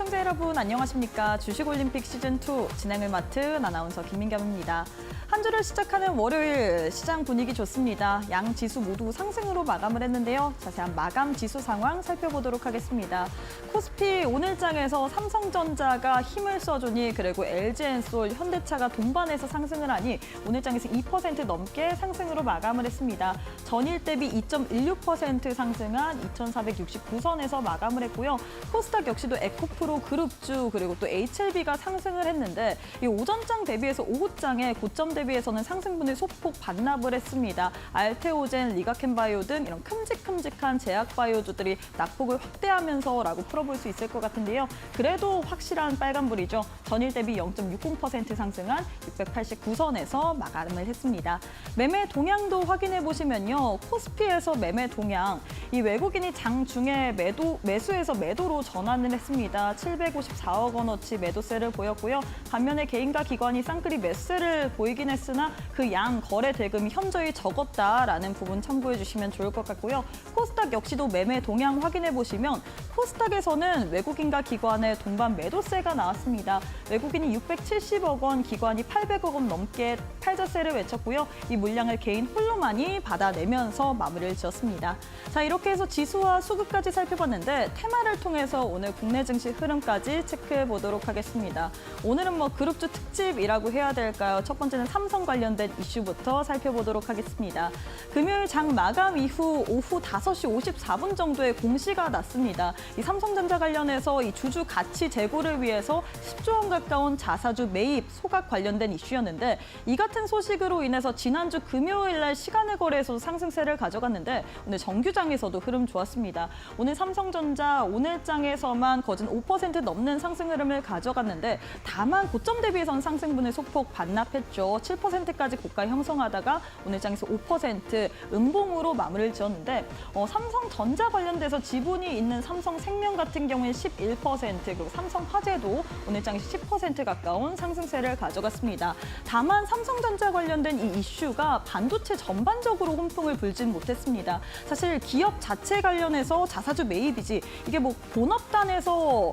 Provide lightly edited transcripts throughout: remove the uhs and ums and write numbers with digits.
시청자 여러분 안녕하십니까. 주식올림픽 시즌2 진행을 맡은 아나운서 김민겸입니다. 한 주를 시작하는 월요일 시장 분위기 좋습니다. 양 지수 모두 상승으로 마감을 했는데요. 자세한 마감 지수 상황 살펴보도록 하겠습니다. 코스피 오늘장에서 삼성전자가 힘을 써주니 그리고 LG엔솔, 현대차가 동반해서 상승을 하니 오늘장에서 2% 넘게 상승으로 마감을 했습니다. 전일 대비 2.16% 상승한 2,469선에서 마감을 했고요. 코스닥 역시도 에코프로 그룹주 그리고 또 HLB가 상승을 했는데 이 오전장 대비해서 오후장에 고점 대비해서는 상승분을 소폭 반납을 했습니다. 알테오젠, 리가켄바이오 등 이런 큼직큼직한 제약바이오주들이 낙폭을 확대하면서라고 풀어볼 수 있을 것 같은데요. 그래도 확실한 빨간불이죠. 전일 대비 0.60% 상승한 689선에서 마감을 했습니다. 매매 동향도 확인해 보시면요. 코스피에서 매매 동향, 이 외국인이 장 중에 매수에서 매도로 전환을 했습니다. 754억 원어치 매도세를 보였고요. 반면에 개인과 기관이 쌍끌이 매수세를 보이긴 했으나 그 양 거래 대금이 현저히 적었다라는 부분 참고해 주시면 좋을 것 같고요. 코스닥 역시도 매매 동향 확인해 보시면 코스닥에서는 외국인과 기관의 동반 매도세가 나왔습니다. 외국인이 670억 원, 기관이 800억 원 넘게 팔자세를 외쳤고요. 이 물량을 개인 홀로만이 받아내면서 마무리를 지었습니다. 자, 이렇게 해서 지수와 수급까지 살펴봤는데 테마를 통해서 오늘 국내 증시 흐름까지 체크해 보도록 하겠습니다. 오늘은 그룹주 특집이라고 해야 될까요? 첫 번째는 삼성 관련된 이슈부터 살펴보도록 하겠습니다. 금요일 장 마감 이후 오후 5시 54분 정도에 공시가 났습니다. 이 삼성전자 관련해서 이 주주 가치 제고를 위해서 10조 원 가까운 자사주 매입, 소각 관련된 이슈였는데 이 같은 소식으로 인해서 지난주 금요일 날 시간의 거래에서 상승세를 가져갔는데 오늘 정규장에서도 흐름 좋았습니다. 오늘 삼성전자 오늘장에서만 거진 5% 넘는 상승 흐름을 가져갔는데 다만 고점 대비해선 상승분을 소폭 반납했죠. 7%까지 고가 형성하다가 오늘장에서 5% 음봉으로 마무리를 지었는데 삼성전자 관련돼서 지분이 있는 삼성생명 같은 경우에는 11% 그리고 삼성화재도 오늘장에서 10% 가까운 상승세를 가져갔습니다. 다만 삼성전자 관련된 이 이슈가 반도체 전반적으로 훈풍을 불진 못했습니다. 사실 기업 자체 관련해서 자사주 매입이지 이게 본업단에서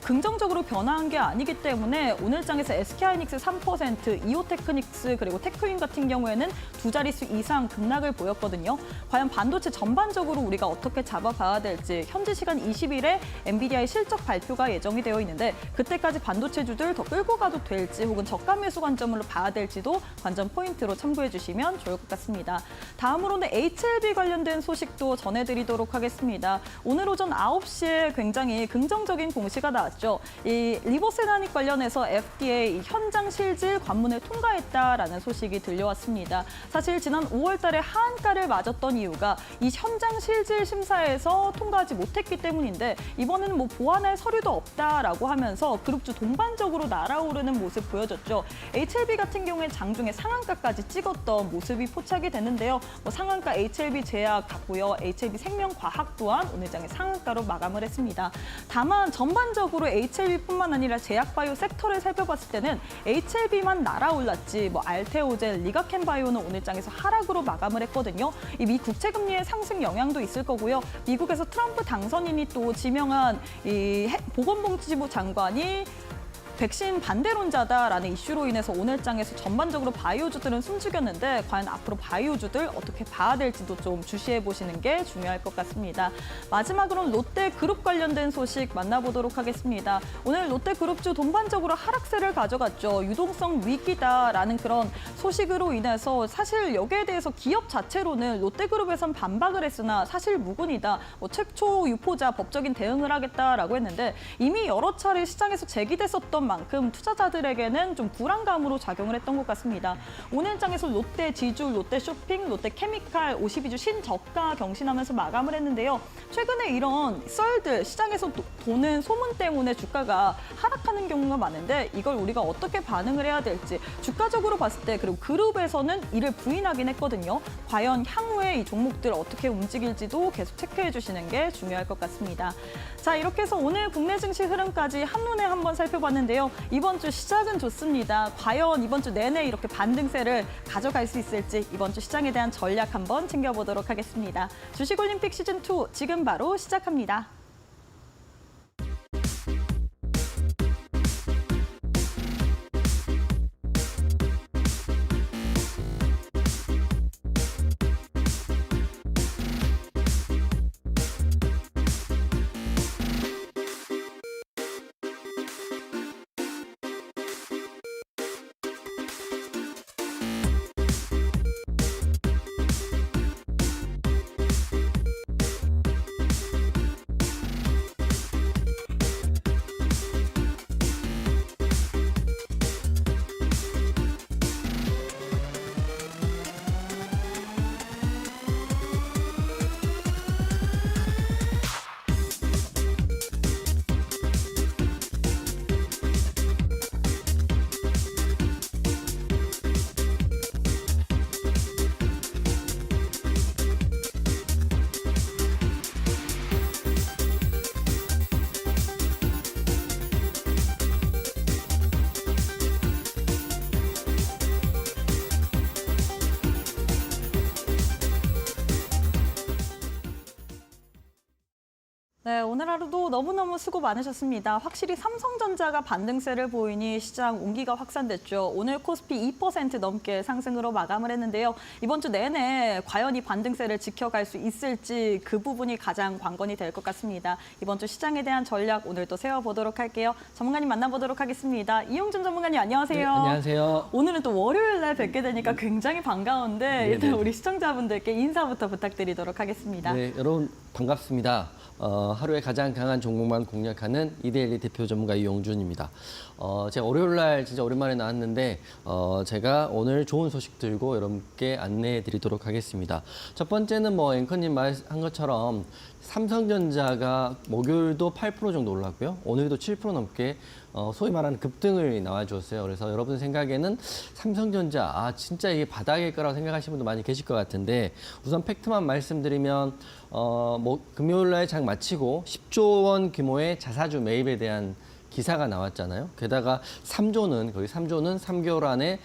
긍정적으로 변화한 게 아니기 때문에 오늘장에서 SK하이닉스 3%, 이오테크닉스 그리고 테크윈 같은 경우에는 두 자릿수 이상 급락을 보였거든요. 과연 반도체 전반적으로 우리가 어떻게 잡아봐야 될지 현지 시간 20일에 엔비디아의 실적 발표가 예정이 되어 있는데 그때까지 반도체주들 더 끌고 가도 될지 혹은 저가 매수 관점으로 봐야 될지도 관전 포인트로 참고해 주시면 좋을 것 같습니다. 다음으로는 HLB 관련된 소식도 전해드리도록 하겠습니다. 오늘 오전 9시에 굉장히 긍정적인 공시가 나왔죠. 이 리보세라닉 관련해서 FDA 현장 실질 관문을 통과했다라는 소식이 들려왔습니다. 사실 지난 5월 달에 하한가를 맞았던 이유가 이 현장 실질 심사에서 통과하지 못했기 때문인데 이번에는 보완할 서류도 없다라고 하면서 그룹주 동반적으로 날아오르는 모습 보여줬죠. HLB 같은 경우에 장중에 상한가까지 찍었던 모습이 포착이 됐는데요. 상한가 HLB 제약 같고요. HLB 생명과학 또한 오늘장에 상한가로 마감을 했습니다. 다만 전반적으로 HLB뿐만 아니라 제약바이오 섹터를 살펴봤을 때는 HLB만 날아올랐지 알테오젠, 리가켄바이오는 오늘장에서 하락으로 마감을 했거든요. 이 미 국채금리의 상승 영향도 있을 거고요. 미국에서 트럼프 당선인이 또 지명한 이 보건복지부 장관이 백신 반대론자다라는 이슈로 인해서 오늘장에서 전반적으로 바이오주들은 숨죽였는데 과연 앞으로 바이오주들 어떻게 봐야 될지도 좀 주시해 보시는 게 중요할 것 같습니다. 마지막으로는 롯데그룹 관련된 소식 만나보도록 하겠습니다. 오늘 롯데그룹주 동반적으로 하락세를 가져갔죠. 유동성 위기다라는 그런 소식으로 인해서 사실 여기에 대해서 기업 자체로는 롯데그룹에선 반박을 했으나 사실 무근이다. 최초 유포자 법적인 대응을 하겠다라고 했는데 이미 여러 차례 시장에서 제기됐었던 만큼 투자자들에게는 좀 불안감으로 작용을 했던 것 같습니다. 오늘장에서 롯데 지주, 롯데 쇼핑, 롯데 케미칼 52주 신저가 경신하면서 마감을 했는데요. 최근에 이런 썰들, 시장에서 도는 소문 때문에 주가가 하락하는 경우가 많은데 이걸 우리가 어떻게 반응을 해야 될지 주가적으로 봤을 때 그리고 그룹에서는 이를 부인하긴 했거든요. 과연 향후에 이 종목들 어떻게 움직일지도 계속 체크해 주시는 게 중요할 것 같습니다. 자, 이렇게 해서 오늘 국내 증시 흐름까지 한눈에 한번 살펴봤는데요. 이번 주 시작은 좋습니다. 과연 이번 주 내내 이렇게 반등세를 가져갈 수 있을지 이번 주 시장에 대한 전략 한번 챙겨보도록 하겠습니다. 주식올림픽 시즌2 지금 바로 시작합니다. 네, 오늘 하루도 너무너무 수고 많으셨습니다. 확실히 삼성전자가 반등세를 보이니 시장 온기가 확산됐죠. 오늘 코스피 2% 넘게 상승으로 마감을 했는데요. 이번 주 내내 과연 이 반등세를 지켜갈 수 있을지 그 부분이 가장 관건이 될 것 같습니다. 이번 주 시장에 대한 전략 오늘 또 세워보도록 할게요. 전문가님 만나보도록 하겠습니다. 이용준 전문가님 안녕하세요. 네, 안녕하세요. 오늘은 또 월요일 날 뵙게 되니까 굉장히 반가운데 일단 우리 시청자분들께 인사부터 부탁드리도록 하겠습니다. 네, 여러분 반갑습니다. 하루에 가장 강한 종목만 공략하는 이데일리 대표 전문가 이용준입니다. 제가 월요일 날 진짜 오랜만에 나왔는데 제가 오늘 좋은 소식 들고 여러분께 안내해 드리도록 하겠습니다. 첫 번째는 앵커님 말한 것처럼 삼성전자가 목요일도 8% 정도 올랐고요. 오늘도 7% 넘게 소위 말하는 급등을 나와주었어요. 그래서 여러분 생각에는 삼성전자 진짜 이게 바닥일 거라고 생각하시는 분도 많이 계실 것 같은데 우선 팩트만 말씀드리면 금요일 날 장 마치고 10조 원 규모의 자사주 매입에 대한 기사가 나왔잖아요. 게다가 3조는 3개월 안에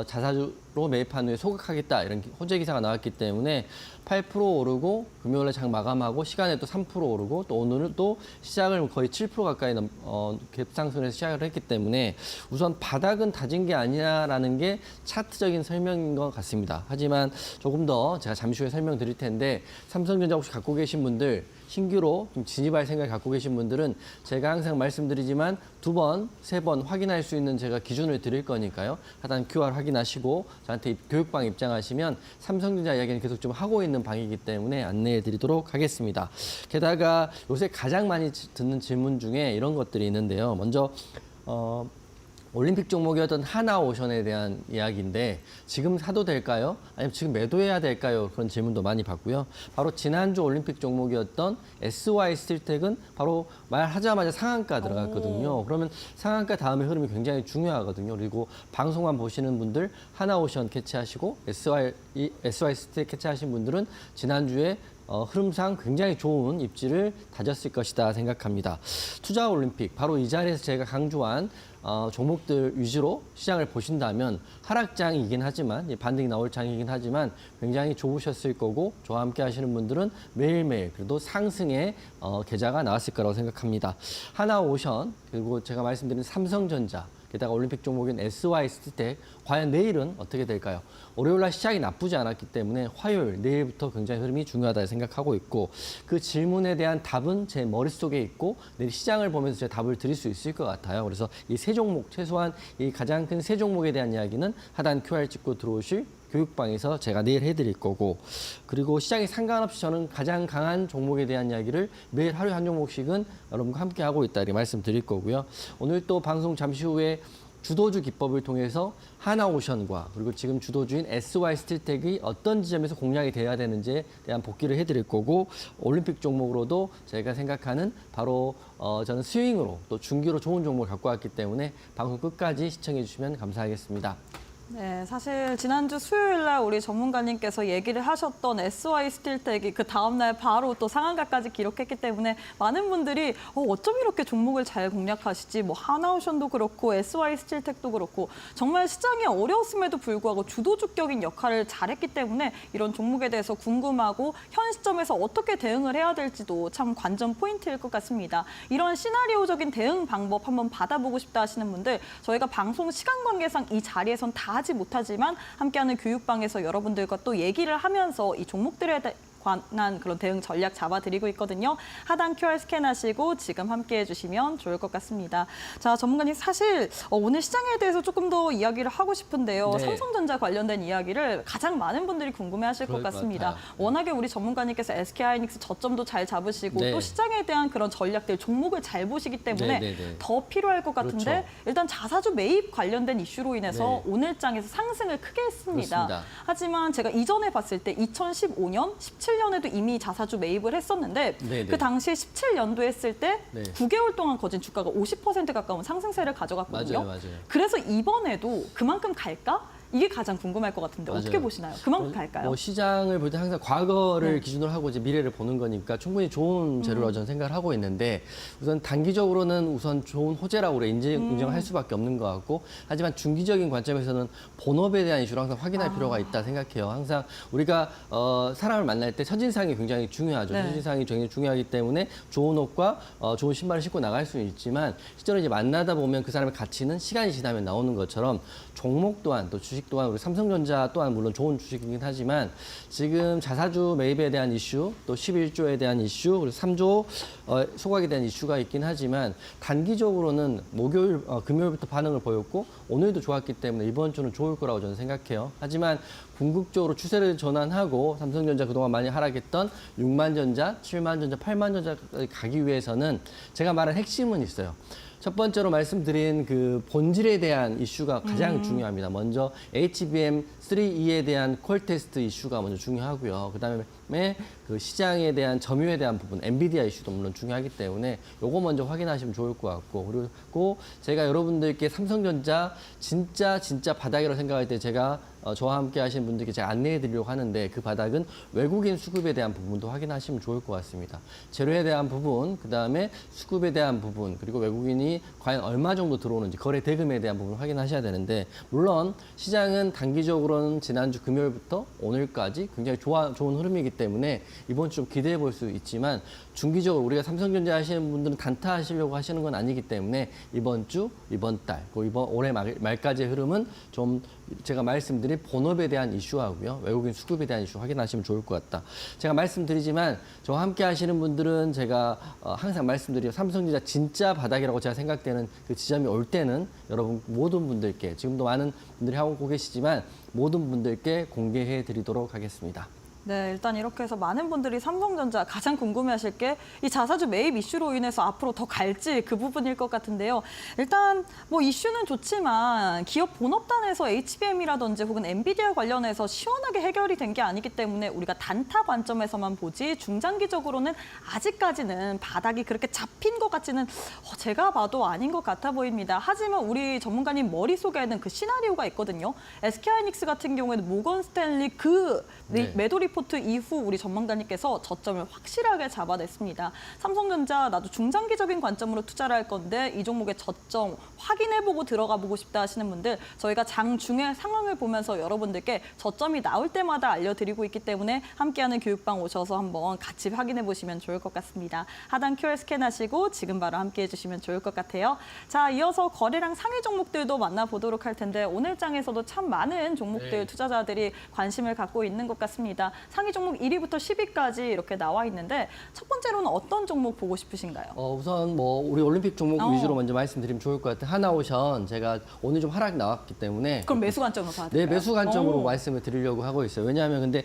자사주로 매입한 후에 소각하겠다 이런 호재 기사가 나왔기 때문에 8% 오르고 금요일에 장 마감하고 시간에 또 3% 오르고 또 오늘은 또 시작을 거의 7% 가까이 갭상승해서 시작을 했기 때문에 우선 바닥은 다진 게 아니라는 게 차트적인 설명인 것 같습니다. 하지만 조금 더 제가 잠시 후에 설명드릴 텐데 삼성전자 혹시 갖고 계신 분들 신규로 좀 진입할 생각을 갖고 계신 분들은 제가 항상 말씀드리지만 2번, 3번 확인할 수 있는 제가 기준을 드릴 거니까요. 하단 QR 확인하시고 저한테 교육방 입장하시면 삼성전자 이야기는 계속 좀 하고 있는 방이기 때문에 안내해 드리도록 하겠습니다. 게다가 요새 가장 많이 듣는 질문 중에 이런 것들이 있는데요. 먼저 올림픽 종목이었던 하나오션에 대한 이야기인데 지금 사도 될까요? 아니면 지금 매도해야 될까요? 그런 질문도 많이 받고요. 바로 지난주 올림픽 종목이었던 SY스틸텍은 바로 말하자마자 상한가 들어갔거든요. 그러면 상한가 다음에 흐름이 굉장히 중요하거든요. 그리고 방송만 보시는 분들 하나오션 캐치하시고 SY스틸텍 캐치하신 분들은 지난주에 흐름상 굉장히 좋은 입지를 다졌을 것이다 생각합니다. 투자 올림픽, 바로 이 자리에서 제가 강조한 종목들 위주로 시장을 보신다면 하락장이긴 하지만 반등이 나올 장이긴 하지만 굉장히 좋으셨을 거고 저와 함께 하시는 분들은 매일매일 그래도 상승의 계좌가 나왔을 거라고 생각합니다. 하나오션 그리고 제가 말씀드린 삼성전자 게다가 올림픽 종목인 SY스틸텍 과연 내일은 어떻게 될까요? 월요일 날 시작이 나쁘지 않았기 때문에 화요일, 내일부터 굉장히 흐름이 중요하다 생각하고 있고 그 질문에 대한 답은 제 머릿속에 있고 내일 시장을 보면서 제가 답을 드릴 수 있을 것 같아요. 그래서 이 세 종목, 최소한 이 가장 큰 세 종목에 대한 이야기는 하단 QR 찍고 들어오실 교육방에서 제가 내일 해드릴 거고 그리고 시장에 상관없이 저는 가장 강한 종목에 대한 이야기를 매일 하루에 한 종목씩은 여러분과 함께 하고 있다 이렇게 말씀드릴 거고요. 오늘 또 방송 잠시 후에 주도주 기법을 통해서 하나오션과 그리고 지금 주도주인 SY스틸텍이 어떤 지점에서 공략이 돼야 되는지에 대한 복귀를 해드릴 거고 올림픽 종목으로도 제가 생각하는 바로 저는 스윙으로 또 중기로 좋은 종목을 갖고 왔기 때문에 방송 끝까지 시청해 주시면 감사하겠습니다. 네, 사실 지난주 수요일 날 우리 전문가님께서 얘기를 하셨던 SY스틸텍이 그 다음날 바로 또 상한가까지 기록했기 때문에 많은 분들이 어쩜 이렇게 종목을 잘 공략하시지 하나오션도 그렇고 SY스틸텍도 그렇고 정말 시장이 어려웠음에도 불구하고 주도주격인 역할을 잘했기 때문에 이런 종목에 대해서 궁금하고 현 시점에서 어떻게 대응을 해야 될지도 참 관전 포인트일 것 같습니다. 이런 시나리오적인 대응 방법 한번 받아보고 싶다 하시는 분들 저희가 방송 시간 관계상 이 자리에선 다 하지 못하지만 함께하는 교육방에서 여러분들과 또 얘기를 하면서 이 종목들에 관한 그런 대응 전략 잡아드리고 있거든요. 하단 QR 스캔하시고 지금 함께해 주시면 좋을 것 같습니다. 자, 전문가님 사실 오늘 시장에 대해서 조금 더 이야기를 하고 싶은데요. 네. 삼성전자 관련된 이야기를 가장 많은 분들이 궁금해하실 것 같습니다. 워낙에 우리 전문가님께서 SK하이닉스 저점도 잘 잡으시고 네. 또 시장에 대한 그런 전략들, 종목을 잘 보시기 때문에 더 필요할 것 같은데 그렇죠. 일단 자사주 매입 관련된 이슈로 인해서 오늘 장에서 상승을 크게 했습니다. 그렇습니다. 하지만 제가 이전에 봤을 때 2015년, 17년에도 이미 자사주 매입을 했었는데 네네. 그 당시에 17년도 했을 때 네. 9개월 동안 거진 주가가 50% 가까운 상승세를 가져갔거든요. 맞아요. 그래서 이번에도 그만큼 갈까? 이게 가장 궁금할 것 같은데 어떻게 맞아요. 보시나요? 그만큼 갈까요? 뭐 시장을 볼 때 항상 과거를 네. 기준으로 하고 이제 미래를 보는 거니까 충분히 좋은 재료라고 저는 생각을 하고 있는데 우선 단기적으로는 우선 좋은 호재라고 우리가 인정할 수밖에 없는 것 같고 하지만 중기적인 관점에서는 본업에 대한 이슈를 항상 확인할 필요가 있다 생각해요. 항상 우리가 사람을 만날 때 첫인상이 굉장히 중요하죠. 네. 첫인상이 굉장히 중요하기 때문에 좋은 옷과 좋은 신발을 신고 나갈 수는 있지만 실제로 이제 만나다 보면 그 사람의 가치는 시간이 지나면 나오는 것처럼 종목 또한 또 주식 또한 우리 삼성전자 또한 물론 좋은 주식이긴 하지만 지금 자사주 매입에 대한 이슈 또 11조에 대한 이슈 그리고 3조 소각에 대한 이슈가 있긴 하지만 단기적으로는 목요일 금요일부터 반응을 보였고 오늘도 좋았기 때문에 이번 주는 좋을 거라고 저는 생각해요. 하지만 궁극적으로 추세를 전환하고 삼성전자 그동안 많이 하락했던 6만 전자, 7만 전자, 8만 전자까지 가기 위해서는 제가 말한 핵심은 있어요. 첫 번째로 말씀드린 그 본질에 대한 이슈가 가장 중요합니다. 먼저 HBM3E에 대한 콜 테스트 이슈가 먼저 중요하고요. 그다음에 그 시장에 대한 점유에 대한 부분, 엔비디아 이슈도 물론 중요하기 때문에 요거 먼저 확인하시면 좋을 것 같고 그리고 제가 여러분들께 삼성전자 진짜 바닥이라고 생각할 때 제가 저와 함께 하시는 분들께 제가 안내해 드리려고 하는데 그 바닥은 외국인 수급에 대한 부분도 확인하시면 좋을 것 같습니다. 재료에 대한 부분, 그다음에 수급에 대한 부분, 그리고 외국인이 과연 얼마 정도 들어오는지 거래 대금에 대한 부분 확인하셔야 되는데 물론 시장은 단기적으로는 지난주 금요일부터 오늘까지 굉장히 좋은 흐름이기 때문에 이번 주 좀 기대해 볼 수 있지만 중기적으로 우리가 삼성전자 하시는 분들은 단타 하시려고 하시는 건 아니기 때문에 이번 주, 이번 달, 이번 올해 말까지의 흐름은 좀 제가 말씀드린 본업에 대한 이슈하고요. 외국인 수급에 대한 이슈 확인하시면 좋을 것 같다. 제가 말씀드리지만 저와 함께 하시는 분들은 제가 항상 말씀드리요. 삼성전자 진짜 바닥이라고 제가 생각되는 그 지점이 올 때는 여러분 모든 분들께 지금도 많은 분들이 하고 계시지만 모든 분들께 공개해 드리도록 하겠습니다. 네, 일단 이렇게 해서 많은 분들이 삼성전자 가장 궁금해하실 게 이 자사주 매입 이슈로 인해서 앞으로 더 갈지 그 부분일 것 같은데요. 일단 뭐 이슈는 좋지만 기업 본업단에서 HBM이라든지 혹은 엔비디아 관련해서 시원하게 해결이 된 게 아니기 때문에 우리가 단타 관점에서만 보지 중장기적으로는 아직까지는 바닥이 그렇게 잡힌 것 같지는 제가 봐도 아닌 것 같아 보입니다. 하지만 우리 전문가님 머릿속에는 그 시나리오가 있거든요. SK하이닉스 같은 경우에는 모건 스탠리 그 네. 매도 리포트 이후 우리 전문가님께서 저점을 확실하게 잡아냈습니다. 삼성전자 나도 중장기적인 관점으로 투자를 할 건데 이 종목의 저점 확인해보고 들어가 보고 싶다 하시는 분들 저희가 장중에 상황을 보면서 여러분들께 저점이 나올 때마다 알려드리고 있기 때문에 함께하는 교육방 오셔서 한번 같이 확인해 보시면 좋을 것 같습니다. 하단 QR 스캔하시고 지금 바로 함께해 주시면 좋을 것 같아요. 자, 이어서 거래량 상위 종목들도 만나보도록 할 텐데 오늘 장에서도 참 많은 종목들 투자자들이 관심을 갖고 있는 것 같습니다. 상위 종목 1위부터 10위까지 이렇게 나와 있는데 첫 번째로는 어떤 종목 보고 싶으신가요? 우선 뭐 우리 올림픽 종목 위주로 먼저 말씀드리면 좋을 것 같아요. 하나오션 제가 오늘 좀 하락 나왔기 때문에 그럼 매수 관점으로 봐야 네, 될까요? 매수 관점으로 말씀을 드리려고 하고 있어요. 왜냐하면 근데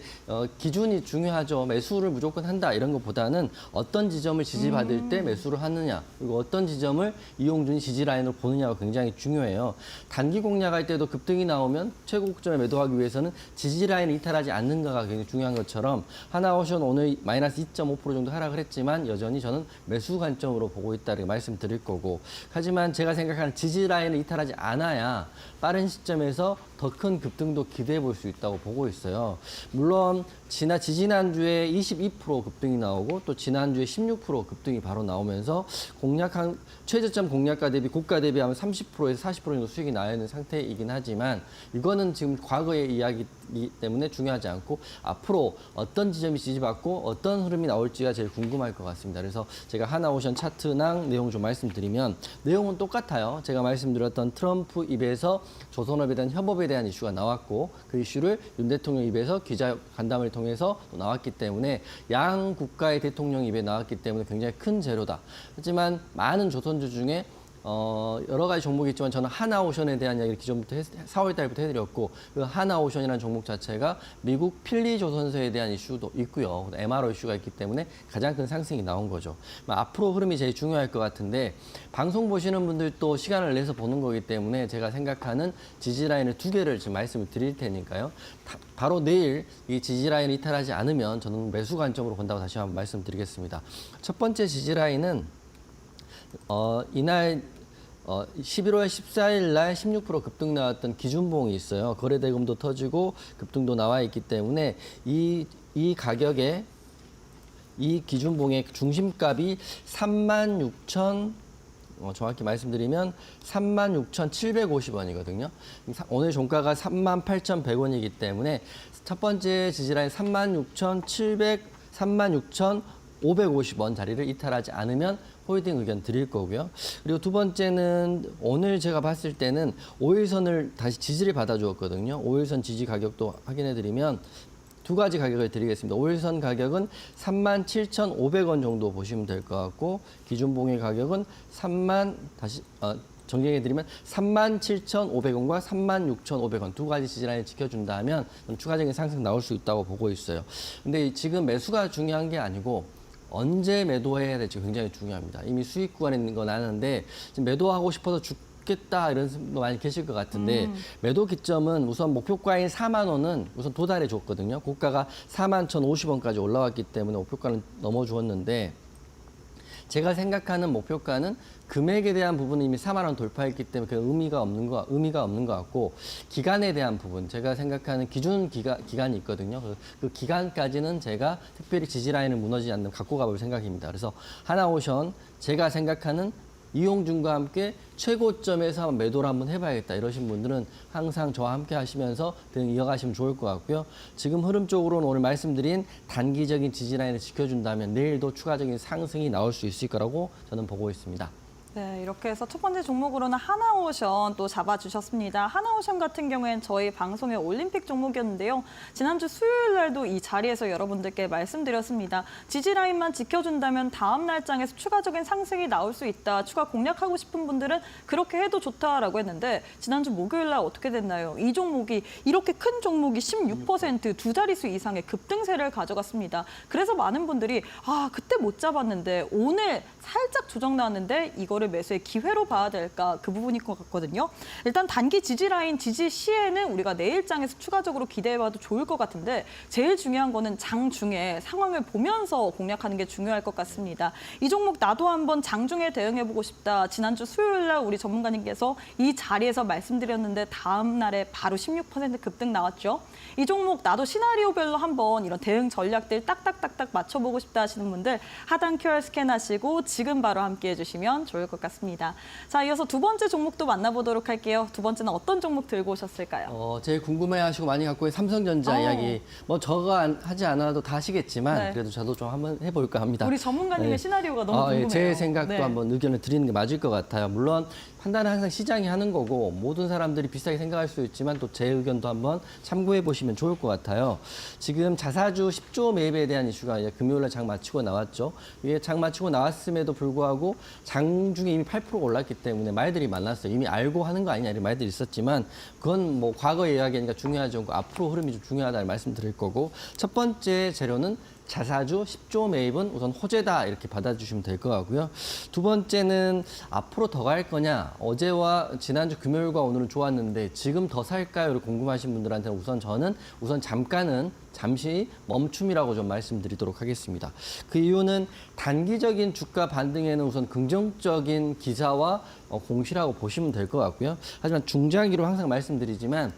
기준이 중요하죠. 매수를 무조건 한다 이런 것보다는 어떤 지점을 지지받을 때 매수를 하느냐 그리고 어떤 지점을 이용준이 지지 라인으로 보느냐가 굉장히 중요해요. 단기 공략할 때도 급등이 나오면 최고 고점에 매도하기 위해서는 지지 라인을 이탈하지 않는가가 굉장히 중요한 것처럼 하나오션 오늘 마이너스 2.5% 정도 하락을 했지만 여전히 저는 매수 관점으로 보고 있다고 말씀드릴 거고 하지만 제가 생각하는 지지 라인을 이탈하지 않아야 빠른 시점에서 더 큰 급등도 기대해 볼 수 있다고 보고 있어요. 물론 지지난주에 22% 급등이 나오고 또 지난주에 16% 급등이 바로 나오면서 공략한 최저점 공략가 대비 고가 대비하면 30%에서 40% 정도 수익이 나야 하는 상태이긴 하지만 이거는 지금 과거의 이야기이기 때문에 중요하지 않고 앞으로 어떤 지점이 지지받고 어떤 흐름이 나올지가 제일 궁금할 것 같습니다. 그래서 제가 하나오션 차트랑 내용 좀 말씀드리면 내용은 똑같아요. 제가 말씀드렸던 트럼프 입에서 조선업에 대한 협업에 대한 이슈가 나왔고 그 이슈를 윤 대통령 입에서 기자 간담회를 통해서 또 나왔기 때문에 양 국가의 대통령 입에 나왔기 때문에 굉장히 큰 재료다. 하지만 많은 조선주 중에 여러 가지 종목이 있지만 저는 하나오션에 대한 이야기를 기존부터 4월 달부터 해드렸고 그 하나오션이라는 종목 자체가 미국 필리조선소에 대한 이슈도 있고요. MRO 이슈가 있기 때문에 가장 큰 상승이 나온 거죠. 앞으로 흐름이 제일 중요할 것 같은데 방송 보시는 분들도 시간을 내서 보는 거기 때문에 제가 생각하는 지지라인을 2개를 지금 말씀을 드릴 테니까요. 바로 내일 이 지지라인을 이탈하지 않으면 저는 매수 관점으로 본다고 다시 한번 말씀드리겠습니다. 첫 번째 지지라인은 이날 11월 14일 날 16% 급등 나왔던 기준봉이 있어요. 거래대금도 터지고 급등도 나와 있기 때문에 이 가격에 이 기준봉의 중심값이 36,000 정확히 말씀드리면 36,750원이거든요. 오늘 종가가 38,100원이기 때문에 첫 번째 지지라인 36,550원 자리를 이탈하지 않으면 홀딩 의견 드릴 거고요. 그리고 두 번째는 오늘 제가 봤을 때는 5일선을 다시 지지를 받아주었거든요. 5일선 지지 가격도 확인해 드리면 두 가지 가격을 드리겠습니다. 5일선 가격은 37,500원 정도 보시면 될 것 같고 기준봉의 가격은 정리해드리면 37,500원과 36,500원 두 가지 지지라인을 지켜준다면 추가적인 상승 나올 수 있다고 보고 있어요. 근데 지금 매수가 중요한 게 아니고 언제 매도해야 될지 굉장히 중요합니다. 이미 수익 구간에 있는 건 아는데 지금 매도하고 싶어서 죽겠다 이런 분도 많이 계실 것 같은데 매도 기점은 우선 목표가인 4만 원은 우선 도달해 줬거든요. 고가가 41,050원까지 올라왔기 때문에 목표가는 넘어주었는데 제가 생각하는 목표가는 금액에 대한 부분은 이미 4만 원 돌파했기 때문에 그 의미가 없는 것 같고 기간에 대한 부분 제가 생각하는 기준 기간이 있거든요. 그 기간까지는 제가 특별히 지지라인을 무너지지 않는 갖고 가볼 생각입니다. 그래서 하나오션 제가 생각하는 이용준과 함께 최고점에서 한번 매도를 한번 해봐야겠다 이러신 분들은 항상 저와 함께 하시면서 대응 이어가시면 좋을 것 같고요. 지금 흐름 쪽으로는 오늘 말씀드린 단기적인 지지라인을 지켜준다면 내일도 추가적인 상승이 나올 수 있을 거라고 저는 보고 있습니다. 네, 이렇게 해서 첫 번째 종목으로는 하나오션 또 잡아주셨습니다. 하나오션 같은 경우에는 저희 방송의 올림픽 종목이었는데요. 지난주 수요일 날도 이 자리에서 여러분들께 말씀드렸습니다. 지지라인만 지켜준다면 다음 날장에서 추가적인 상승이 나올 수 있다. 추가 공략하고 싶은 분들은 그렇게 해도 좋다라고 했는데 지난주 목요일 날 어떻게 됐나요? 이 종목이 이렇게 큰 종목이 16%두 자릿수 이상의 급등세를 가져갔습니다. 그래서 많은 분들이 그때 못 잡았는데 오늘 살짝 조정 나왔는데 이거를 매수의 기회로 봐야 될까 그 부분일 것 같거든요. 일단 단기 지지라인 지지 시에는 우리가 내일장에서 추가적으로 기대해봐도 좋을 것 같은데 제일 중요한 거는 장 중에 상황을 보면서 공략하는 게 중요할 것 같습니다. 이 종목 나도 한번 장중에 대응해보고 싶다. 지난주 수요일 날 우리 전문가님께서 이 자리에서 말씀드렸는데 다음 날에 바로 16% 급등 나왔죠. 이 종목 나도 시나리오별로 한번 이런 대응 전략들 딱딱딱딱 맞춰보고 싶다 하시는 분들 하단 QR 스캔하시고 지금 바로 함께해 주시면 좋을 것 같습니다. 자, 이어서 두 번째 종목도 만나보도록 할게요. 두 번째는 어떤 종목 들고 오셨을까요? 제일 궁금해하시고 많이 갖고 있는 삼성전자 이야기 저가 하지 않아도 다 아시겠지만 네. 그래도 저도 좀 한번 해볼까 합니다. 우리 전문가님의 시나리오가 너무 궁금해요. 제 생각도 네. 한번 의견을 드리는 게 맞을 것 같아요. 물론 판단은 항상 시장이 하는 거고 모든 사람들이 비슷하게 생각할 수 있지만 또 제 의견도 한번 참고해 보시면 좋을 것 같아요. 지금 자사주 10조 매입에 대한 이슈가 이제 금요일 날 장 마치고 나왔죠. 이게 장 마치고 나왔음에도 불구하고 장중에 이미 8% 올랐기 때문에 말들이 많았어요. 이미 알고 하는 거 아니냐 이런 말들이 있었지만 그건 뭐 과거의 이야기니까 중요하지 않고 앞으로 흐름이 좀 중요하다는 말씀드릴 거고 첫 번째 재료는 자사주 10조 매입은 우선 호재다 이렇게 받아주시면 될 것 같고요. 두 번째는 앞으로 더 갈 거냐. 어제와 지난주 금요일과 오늘은 좋았는데 지금 더 살까요? 궁금하신 분들한테는 저는 잠시 멈춤이라고 좀 말씀드리도록 하겠습니다. 그 이유는 단기적인 주가 반등에는 우선 긍정적인 기사와 공시라고 보시면 될 것 같고요. 하지만 중장기로 항상 말씀드리지만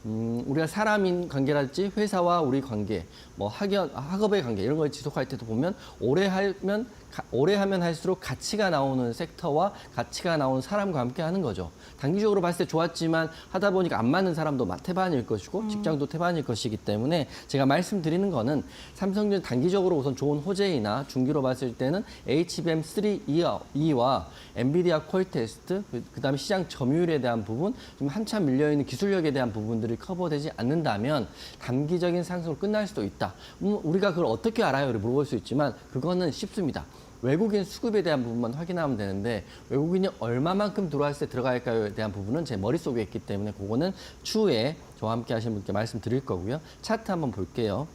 우리가 사람인 관계랄지 회사와 우리 관계, 학업의 관계 이런 걸 지속할 때도 보면 오래 하면 할수록 가치가 나오는 섹터와 가치가 나오는 사람과 함께 하는 거죠. 단기적으로 봤을 때 좋았지만 하다 보니까 안 맞는 사람도 태반일 것이고 직장도 태반일 것이기 때문에 제가 말씀드리는 거는 삼성전자 단기적으로 우선 좋은 호재이나 중기로 봤을 때는 HBM3E와 엔비디아 퀄테스트, 그다음에 시장 점유율에 대한 부분, 좀 한참 밀려있는 기술력에 대한 부분들이 커버되지 않는다면 단기적인 상승으로 끝날 수도 있다. 우리가 그걸 어떻게 알아요? 물어볼 수 있지만 그거는 쉽습니다. 외국인 수급에 대한 부분만 확인하면 되는데 외국인이 얼마만큼 들어왔을 때 들어갈까요에 대한 부분은 제 머릿속에 있기 때문에 그거는 추후에 저와 함께 하시는 분께 말씀드릴 거고요. 차트 한번 볼게요.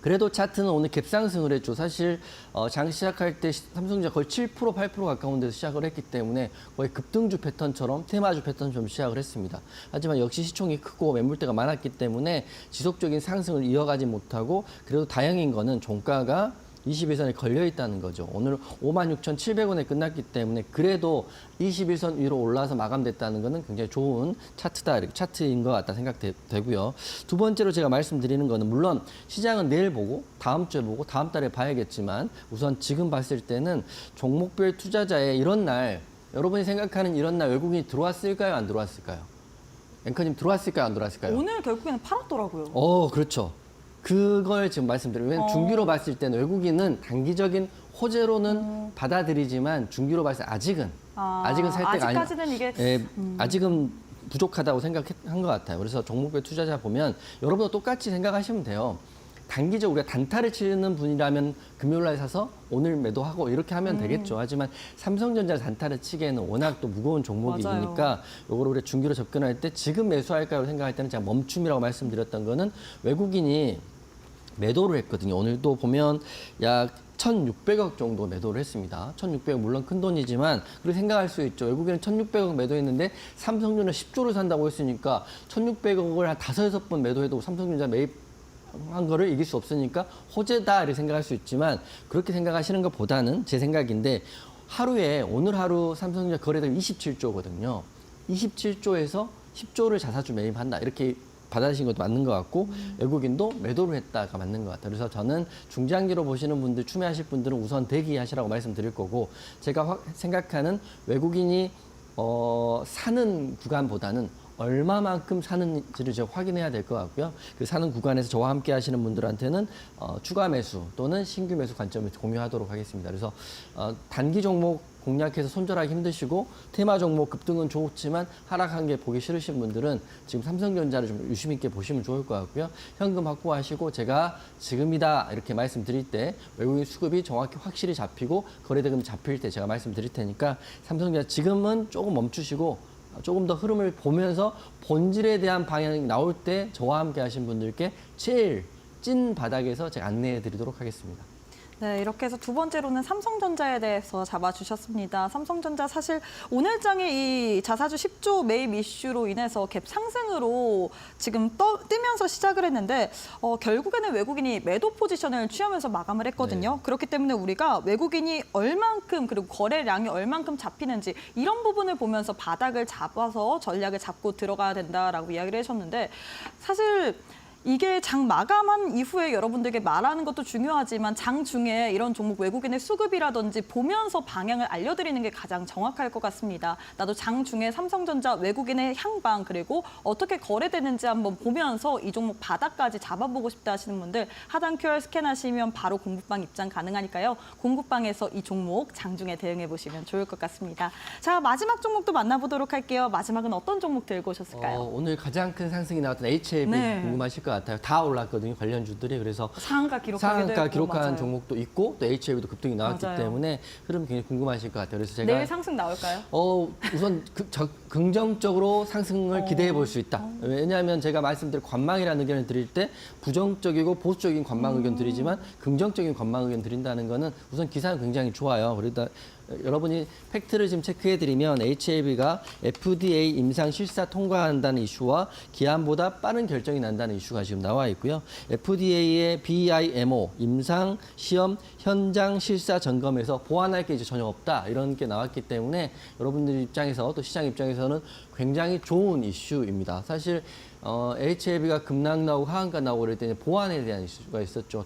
그래도 차트는 오늘 갭상승을 했죠. 사실 장 시작할 때 삼성전자 거의 7%, 8% 가까운 데서 시작을 했기 때문에 거의 급등주 패턴처럼 테마주 패턴처럼 시작을 했습니다. 하지만 역시 시총이 크고 매물대가 많았기 때문에 지속적인 상승을 이어가지 못하고 그래도 다행인 거는 종가가 21선에 걸려 있다는 거죠. 오늘 56,700원에 끝났기 때문에 그래도 21선 위로 올라와서 마감됐다는 것은 굉장히 좋은 차트다, 이렇게 차트인 것 같다 생각되고요. 두 번째로 제가 말씀드리는 거는 물론 시장은 내일 보고 다음 주에 보고 다음 달에 봐야겠지만 우선 지금 봤을 때는 종목별 투자자의 이런 날, 여러분이 생각하는 이런 날 외국인이 들어왔을까요? 안 들어왔을까요? 앵커님 들어왔을까요? 안 들어왔을까요? 오늘 결국에는 팔았더라고요. 그렇죠. 그걸 지금 말씀드려요. 왜냐면 중기로 봤을 때는 외국인은 단기적인 호재로는 받아들이지만 중기로 봤을 때 아직은 살 때가 아니 아직까지는 이게 아직은 부족하다고 생각한 것 같아요. 그래서 종목별 투자자 보면 여러분도 똑같이 생각하시면 돼요. 단기적으로 우리가 단타를 치는 분이라면 금요일 날 사서 오늘 매도하고 이렇게 하면 되겠죠. 하지만 삼성전자 단타를 치기에는 워낙 또 무거운 종목이니까 요거를 우리가 중기로 접근할 때 지금 매수할까요 생각할 때는 제가 멈춤이라고 말씀드렸던 거는 외국인이 매도를 했거든요. 오늘도 보면 약 1,600억 정도 매도를 했습니다. 1,600억 물론 큰 돈이지만 그렇게 생각할 수 있죠. 외국인은 1,600억 매도했는데 삼성전자 10조를 산다고 했으니까 1,600억을 한 5-6번 매도해도 삼성전자 매입한 거를 이길 수 없으니까 호재다 이렇게 생각할 수 있지만 그렇게 생각하시는 것보다는 제 생각인데 하루에 오늘 하루 삼성전자 거래대금 27조거든요. 27조에서 10조를 자사주 매입한다 이렇게 받아들이신 것도 맞는 것 같고 외국인도 매도를 했다가 맞는 것 같아요. 그래서 저는 중장기로 보시는 분들, 추매하실 분들은 우선 대기하시라고 말씀드릴 거고 제가 생각하는 외국인이 사는 구간보다는 얼마만큼 사는지를 제가 확인해야 될 것 같고요. 그 사는 구간에서 저와 함께 하시는 분들한테는 추가 매수 또는 신규 매수 관점을 공유하도록 하겠습니다. 그래서 단기 종목 공략해서 손절하기 힘드시고 테마 종목 급등은 좋지만 하락한 게 보기 싫으신 분들은 지금 삼성전자를 좀 유심 있게 보시면 좋을 것 같고요. 현금 확보하시고 제가 지금이다 이렇게 말씀드릴 때 외국인 수급이 정확히 확실히 잡히고 거래대금 잡힐 때 제가 말씀드릴 테니까 삼성전자 지금은 조금 멈추시고 조금 더 흐름을 보면서 본질에 대한 방향이 나올 때 저와 함께 하신 분들께 제일 찐 바닥에서 제가 안내해 드리도록 하겠습니다. 네, 이렇게 해서 두 번째로는 삼성전자에 대해서 잡아주셨습니다. 삼성전자 사실 오늘 장에 이 자사주 10조 매입 이슈로 인해서 갭 상승으로 지금 뜨면서 시작을 했는데 결국에는 외국인이 매도 포지션을 취하면서 마감을 했거든요. 네. 그렇기 때문에 우리가 외국인이 얼만큼 그리고 거래량이 얼만큼 잡히는지 이런 부분을 보면서 바닥을 잡아서 전략을 잡고 들어가야 된다라고 이야기를 하셨는데 사실 이게 장 마감한 이후에 여러분들에게 말하는 것도 중요하지만 장 중에 이런 종목 외국인의 수급이라든지 보면서 방향을 알려드리는 게 가장 정확할 것 같습니다. 나도 장 중에 삼성전자 외국인의 향방 그리고 어떻게 거래되는지 한번 보면서 이 종목 바닥까지 잡아보고 싶다 하시는 분들 하단 QR 스캔하시면 바로 공부방 입장 가능하니까요. 공부방에서 이 종목 장 중에 대응해 보시면 좋을 것 같습니다. 자, 마지막 종목도 만나보도록 할게요. 마지막은 어떤 종목 들고 오셨을까요? 오늘 가장 큰 상승이 나왔던 HLB 네. 궁금하실 것 같아요. 다 올랐거든요. 관련주들이. 그래서 상한가 기록하기도 상한가 했고, 기록한 맞아요. 종목도 있고 또 HLB도 급등이 나왔기 맞아요. 때문에 흐름 굉장히 궁금하실 것 같아요. 그래서 제가 내일 상승 나올까요? 우선 긍정적으로 상승을 기대해 볼 수 있다. 왜냐하면 제가 말씀드린 관망이라는 의견을 드릴 때 부정적이고 보수적인 관망 의견 드리지만 긍정적인 관망 의견 드린다는 거는 우선 기사는 굉장히 좋아요. 그러다 여러분이 팩트를 지금 체크해드리면 HLB가 FDA 임상 실사 통과한다는 이슈와 기한보다 빠른 결정이 난다는 이슈가 지금 나와 있고요. FDA의 BIMO 임상 시험 현장 실사 점검에서 보완할 게 이제 전혀 없다 이런 게 나왔기 때문에 여러분들 입장에서 또 시장 입장에서는 굉장히 좋은 이슈입니다. 사실 HLB가 급락 나오고 하한가 나오고 그럴 때는 보완에 대한 이슈가 있었죠.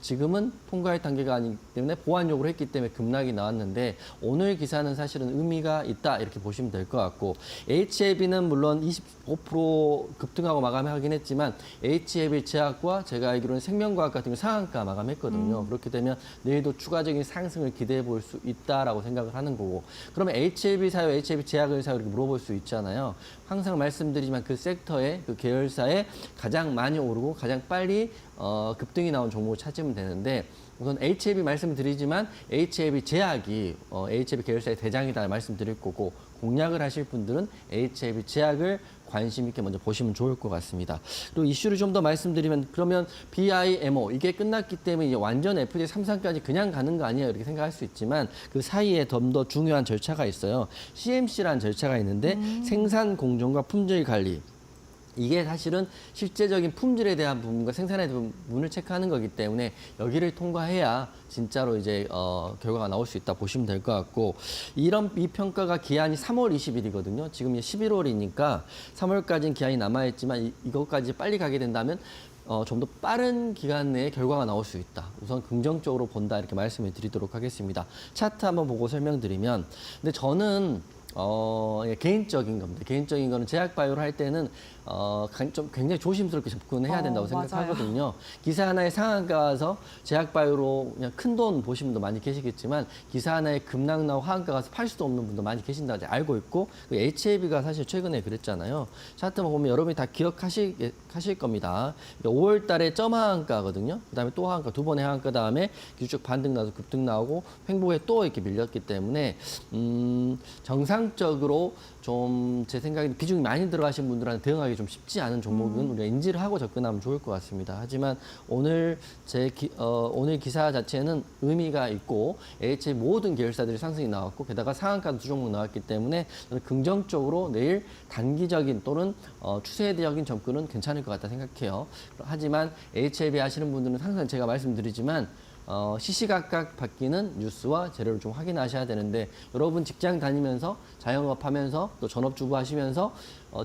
지금은 통과할 단계가 아니기 때문에 보완 요구를 했기 때문에 급락이 나왔는데 오늘 기사는 사실은 의미가 있다 이렇게 보시면 될 것 같고 HLB는 물론 25% 급등하고 마감하긴 했지만 HLB 제약과 제가 알기로는 생명과학 같은 거 상한가 마감했거든요. 그렇게 되면 내일도 추가적인 상승을 기대해 볼 수 있다라고 생각을 하는 거고 그러면 HLB 사요, HLB 제약을 사요 이렇게 물어볼 수 있잖아요. 항상 말씀드리지만 그 섹터에 그 계열사에 가장 많이 오르고 가장 빨리 급등이 나온 종목을 찾으면 되는데 우선 HLB 말씀드리지만 HLB 제약이 HLB 계열사의 대장이다 말씀드릴 거고 공략을 하실 분들은 HLB 제약을 관심 있게 먼저 보시면 좋을 것 같습니다. 그리고 이슈를 좀 더 말씀드리면 그러면 BIMO 이게 끝났기 때문에 이제 완전 FDA 3상까지 그냥 가는 거 아니에요 이렇게 생각할 수 있지만 그 사이에 좀 더 중요한 절차가 있어요. CMC라는 절차가 있는데 생산 공정과 품질 관리 이게 사실은 실제적인 품질에 대한 부분과 생산에 대한 부분을 체크하는 거기 때문에 여기를 통과해야 진짜로 이제 결과가 나올 수 있다 보시면 될 것 같고, 이 평가가 기한이 3월 20일이거든요. 지금 이제 11월이니까 3월까지는 기한이 남아있지만 이것까지 빨리 가게 된다면 좀 더 빠른 기간 내에 결과가 나올 수 있다. 우선 긍정적으로 본다 이렇게 말씀을 드리도록 하겠습니다. 차트 한번 보고 설명드리면, 근데 저는 예, 개인적인 겁니다. 개인적인 거는 제약바이오를 할 때는 좀 굉장히 조심스럽게 접근해야 된다고 생각하거든요. 기사 하나에 상한가에서 제약바이오로 그냥 큰 돈 보신 분도 많이 계시겠지만 기사 하나에 급락 나고 하한가 가서 팔 수도 없는 분도 많이 계신다고 알고 있고, HAB가 사실 최근에 그랬잖아요. 차트만 보면 여러분이 다 기억하실 겁니다. 5월 달에 점 하한가거든요. 그다음에 또 하한가, 두 번의 하한가 다음에 기술적 반등 나서 급등 나오고 횡보에 또 이렇게 밀렸기 때문에 정상적으로 좀 제 생각에 비중이 많이 들어가신 분들한테 대응하기 좀 쉽지 않은 종목은 우리가 인지를 하고 접근하면 좋을 것 같습니다. 하지만 오늘 오늘 기사 자체는 의미가 있고 HA 모든 계열사들이 상승이 나왔고 게다가 상한가도 두 종목 나왔기 때문에 저는 긍정적으로 내일 단기적인 또는 추세적인 접근은 괜찮을 것 같다 생각해요. 하지만 HAB 하시는 분들은 항상 제가 말씀드리지만 시시각각 바뀌는 뉴스와 재료를 좀 확인하셔야 되는데, 여러분 직장 다니면서 자영업하면서 또 전업주부 하시면서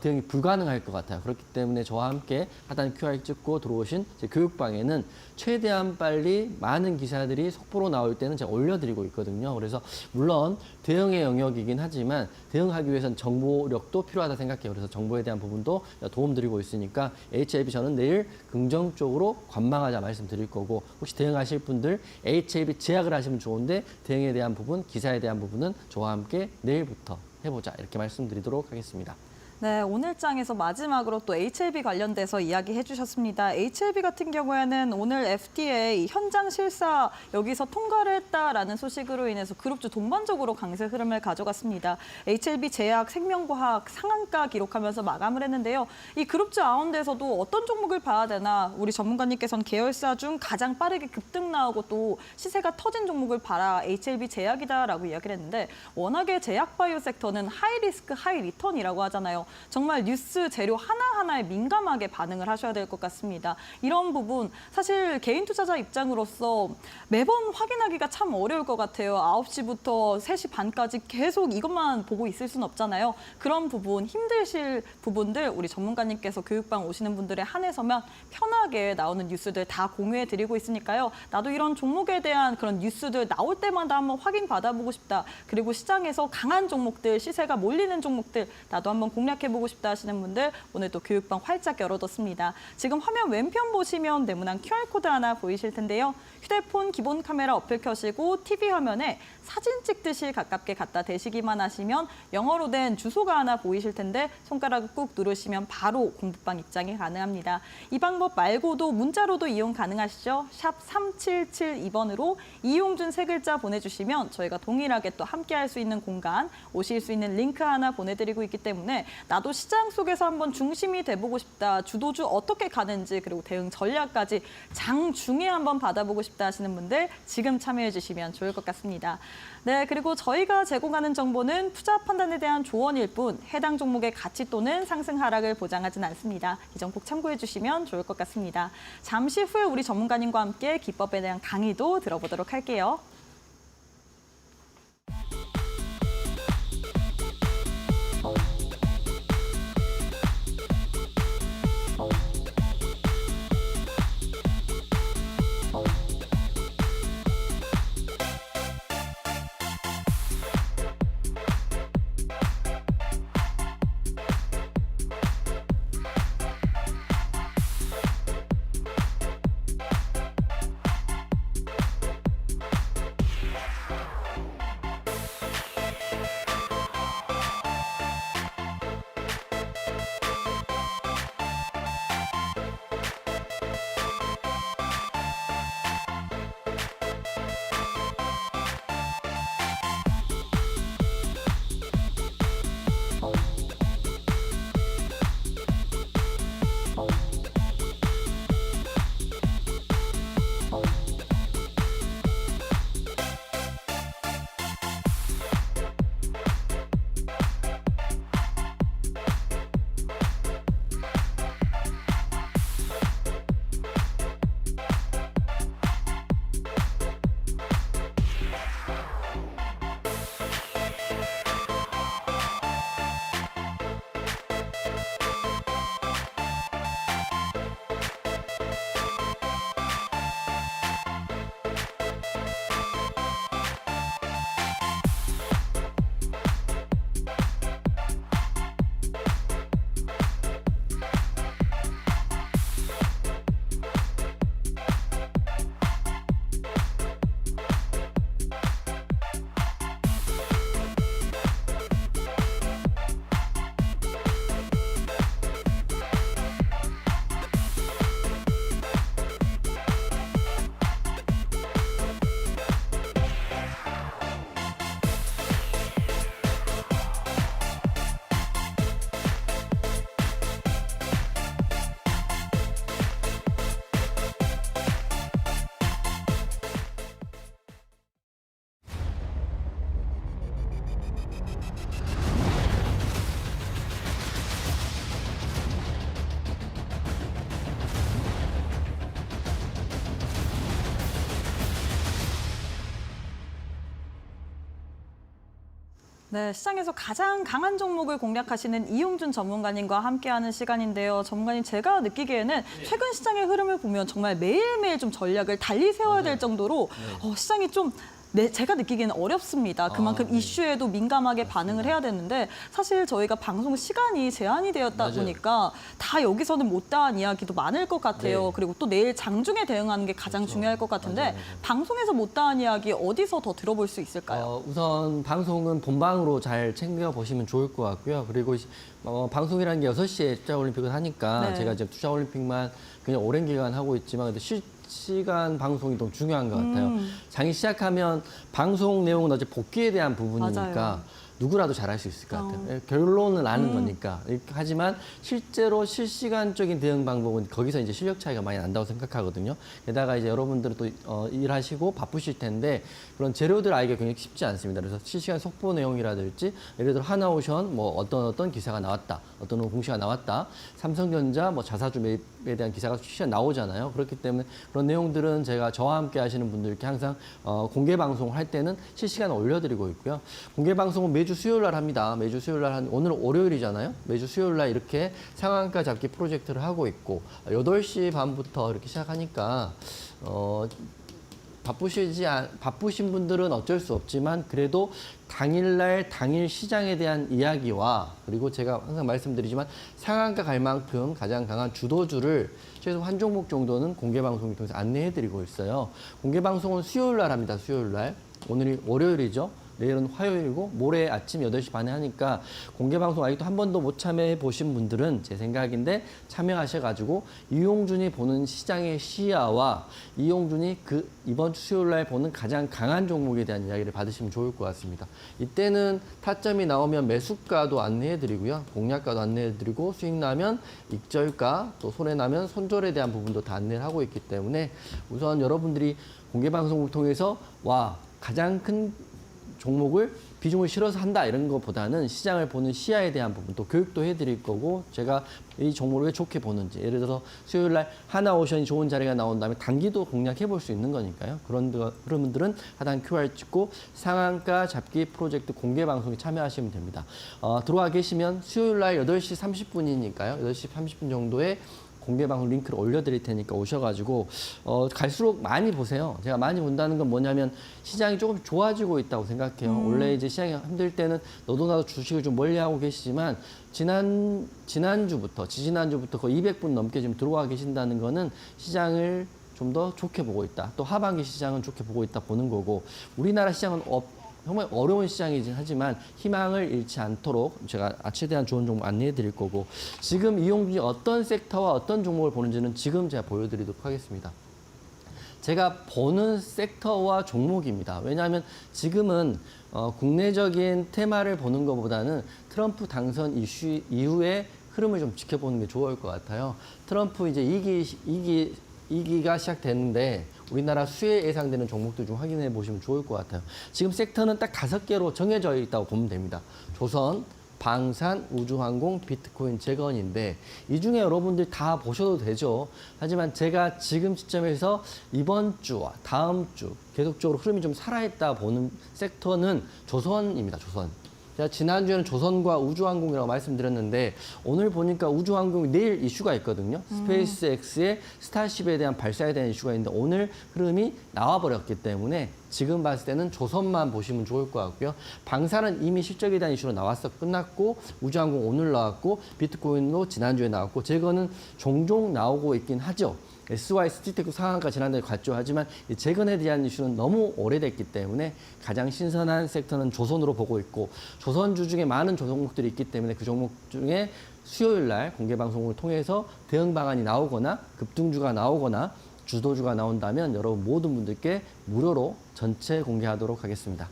대응이 불가능할 것 같아요. 그렇기 때문에 저와 함께 하단 QR 찍고 들어오신 제 교육방에는 최대한 빨리 많은 기사들이 속보로 나올 때는 제가 올려드리고 있거든요. 그래서 물론 대응의 영역이긴 하지만 대응하기 위해서는 정보력도 필요하다 생각해요. 그래서 정보에 대한 부분도 도움드리고 있으니까 HAB 저는 내일 긍정적으로 관망하자 말씀드릴 거고, 혹시 대응하실 분들 HAB 제약을 하시면 좋은데 대응에 대한 부분, 기사에 대한 부분은 저와 함께 내일부터 해보자 이렇게 말씀드리도록 하겠습니다. 네, 오늘 장에서 마지막으로 또 HLB 관련돼서 이야기해 주셨습니다. HLB 같은 경우에는 오늘 FDA 현장 실사 여기서 통과를 했다라는 소식으로 인해서 그룹주 동반적으로 강세 흐름을 가져갔습니다. HLB 제약, 생명과학 상한가 기록하면서 마감을 했는데요. 이 그룹주 가운데서도 어떤 종목을 봐야 되나, 우리 전문가님께서는 계열사 중 가장 빠르게 급등 나오고 또 시세가 터진 종목을 봐라, HLB 제약이다라고 이야기를 했는데, 워낙에 제약 바이오 섹터는 하이 리스크 하이 리턴이라고 하잖아요. 정말 뉴스 재료 하나하나에 민감하게 반응을 하셔야 될 것 같습니다. 이런 부분 사실 개인 투자자 입장으로서 매번 확인하기가 참 어려울 것 같아요. 9시부터 3시 반까지 계속 이것만 보고 있을 수는 없잖아요. 그런 부분, 힘드실 부분들 우리 전문가님께서 교육방 오시는 분들에 한해서면 편하게 나오는 뉴스들 다 공유해 드리고 있으니까요. 나도 이런 종목에 대한 그런 뉴스들 나올 때마다 한번 확인 받아보고 싶다. 그리고 시장에서 강한 종목들, 시세가 몰리는 종목들 나도 한번 공략해보고 싶다 하시는 분들 오늘 또 교육방 활짝 열어뒀습니다. 지금 화면 왼편 보시면 네모난 QR코드 하나 보이실 텐데요. 휴대폰 기본 카메라 어플 켜시고 TV 화면에 사진 찍듯이 가깝게 갖다 대시기만 하시면 영어로 된 주소가 하나 보이실 텐데 손가락을 꾹 누르시면 바로 공부방 입장이 가능합니다. 이 방법 말고도 문자로도 이용 가능하시죠? 샵 3772번으로 이용준 세 글자 보내주시면 저희가 동일하게 또 함께 할 수 있는 공간, 오실 수 있는 링크 하나 보내드리고 있기 때문에 나도 시장 속에서 한번 중심이 돼보고 싶다. 주도주 어떻게 가는지 그리고 대응 전략까지 장중에 한번 받아보고 싶다 하시는 분들 지금 참여해 주시면 좋을 것 같습니다. 네, 그리고 저희가 제공하는 정보는 투자 판단에 대한 조언일 뿐 해당 종목의 가치 또는 상승 하락을 보장하진 않습니다. 이 점 꼭 참고해 주시면 좋을 것 같습니다. 잠시 후에 우리 전문가님과 함께 기법에 대한 강의도 들어보도록 할게요. 네, 시장에서 가장 강한 종목을 공략하시는 이용준 전문가님과 함께하는 시간인데요. 전문가님, 제가 느끼기에는 최근 시장의 흐름을 보면 정말 매일매일 좀 전략을 달리 세워야 될 정도로 시장이 좀 제가 느끼기에는 어렵습니다. 그만큼 네. 이슈에도 민감하게 반응을 해야 되는데 사실 저희가 방송 시간이 제한이 되었다 맞아요. 보니까 다 여기서는 못다한 이야기도 많을 것 같아요. 네. 그리고 또 내일 장중에 대응하는 게 가장 그렇죠. 중요할 것 같은데 맞아요. 방송에서 못다한 이야기 어디서 더 들어볼 수 있을까요? 우선 방송은 본방으로 잘 챙겨보시면 좋을 것 같고요. 그리고 방송이라는 게 6시에 투자올림픽을 하니까 네. 제가 이제 투자올림픽만 그냥 오랜 기간 하고 있지만 근데 실시간 방송이 더 중요한 것 같아요. 장이 시작하면 방송 내용은 어제 복귀에 대한 부분이니까 맞아요. 누구라도 잘할 수 있을 것 같아요. 결론은 아는 거니까. 하지만 실제로 실시간적인 대응 방법은 거기서 이제 실력 차이가 많이 난다고 생각하거든요. 게다가 이제 여러분들은 또 일하시고 바쁘실 텐데 그런 재료들 알기가 굉장히 쉽지 않습니다. 그래서 실시간 속보 내용이라든지 예를 들어 하나오션 뭐 어떤 기사가 나왔다, 어떤 공시가 나왔다, 삼성전자 뭐 자사주 매입에 대한 기사가 실시간 나오잖아요. 그렇기 때문에 그런 내용들은 제가 저와 함께 하시는 분들께 항상 공개 방송을 할 때는 실시간으로 올려드리고 있고요. 공개 방송은 매주 수요일 날 합니다. 매주 수요일 날 오늘 월요일이잖아요. 매주 수요일 날 이렇게 상한가 잡기 프로젝트를 하고 있고 8시 반부터 이렇게 시작하니까 바쁘신 분들은 어쩔 수 없지만 그래도 당일날 당일 시장에 대한 이야기와 그리고 제가 항상 말씀드리지만 상한가 갈 만큼 가장 강한 주도주를 최소 한 종목 정도는 공개 방송을 통해서 안내해드리고 있어요. 공개 방송은 수요일 날 합니다. 수요일 날. 오늘이 월요일이죠. 내일은 화요일이고 모레 아침 8시 반에 하니까 공개방송 아직도 한 번도 못 참여해 보신 분들은 제 생각인데 참여하셔가지고 이용준이 보는 시장의 시야와 이용준이 이번 주 수요일 날 보는 가장 강한 종목에 대한 이야기를 받으시면 좋을 것 같습니다. 이때는 타점이 나오면 매수가도 안내해드리고요. 공략가도 안내해드리고 수익 나면 익절가 또 손해 나면 손절에 대한 부분도 다 안내를 하고 있기 때문에 우선 여러분들이 공개방송을 통해서 가장 큰 종목을 비중을 실어서 한다 이런 것보다는 시장을 보는 시야에 대한 부분 또 교육도 해드릴 거고 제가 이 종목을 왜 좋게 보는지 예를 들어서 수요일 날 하나오션이 좋은 자리가 나온 다음에 단기도 공략해 볼 수 있는 거니까요. 그런 분들은 하단 QR 찍고 상한가 잡기 프로젝트 공개 방송에 참여하시면 됩니다. 들어와 계시면 수요일 날 8시 30분이니까요. 8시 30분 정도에 공개 방송 링크를 올려드릴 테니까 오셔가지고 갈수록 많이 보세요. 제가 많이 본다는 건 뭐냐면 시장이 조금 좋아지고 있다고 생각해요. 원래 이제 시장이 힘들 때는 너도 나도 주식을 좀 멀리하고 계시지만 지난주부터 거의 200분 넘게 지금 들어와 계신다는 거는 시장을 좀 더 좋게 보고 있다. 또 하반기 시장은 좋게 보고 있다 보는 거고 우리나라 시장은 정말 어려운 시장이긴 하지만 희망을 잃지 않도록 제가 최대한 좋은 종목 안내해 드릴 거고 지금 이용준이 어떤 섹터와 어떤 종목을 보는지는 지금 제가 보여드리도록 하겠습니다. 제가 보는 섹터와 종목입니다. 왜냐하면 지금은 국내적인 테마를 보는 것보다는 트럼프 당선 이슈 이후에 흐름을 좀 지켜보는 게 좋을 것 같아요. 트럼프 이제 2기가 시작됐는데 우리나라 수혜 예상되는 종목들 좀 확인해 보시면 좋을 것 같아요. 지금 섹터는 딱 5개로 정해져 있다고 보면 됩니다. 조선, 방산, 우주항공, 비트코인, 재건인데 이 중에 여러분들 다 보셔도 되죠. 하지만 제가 지금 시점에서 이번 주와 다음 주 계속적으로 흐름이 좀 살아있다 보는 섹터는 조선입니다. 조선. 제가 지난주에는 조선과 우주항공이라고 말씀드렸는데 오늘 보니까 우주항공이 내일 이슈가 있거든요. 스페이스X의 스타쉽에 대한 발사에 대한 이슈가 있는데 오늘 흐름이 나와버렸기 때문에 지금 봤을 때는 조선만 보시면 좋을 것 같고요. 방사는 이미 실적에 대한 이슈로 끝났고 우주항공 오늘 나왔고 비트코인도 지난주에 나왔고 재건은 종종 나오고 있긴 하죠. SY 스티테크 상한가 지난달에 갔죠. 하지만 이 재건에 대한 이슈는 너무 오래됐기 때문에 가장 신선한 섹터는 조선으로 보고 있고 조선주 중에 많은 종목들이 있기 때문에 그 종목 중에 수요일 날 공개 방송을 통해서 대응 방안이 나오거나 급등주가 나오거나 주도주가 나온다면 여러분 모든 분들께 무료로 전체 공개하도록 하겠습니다.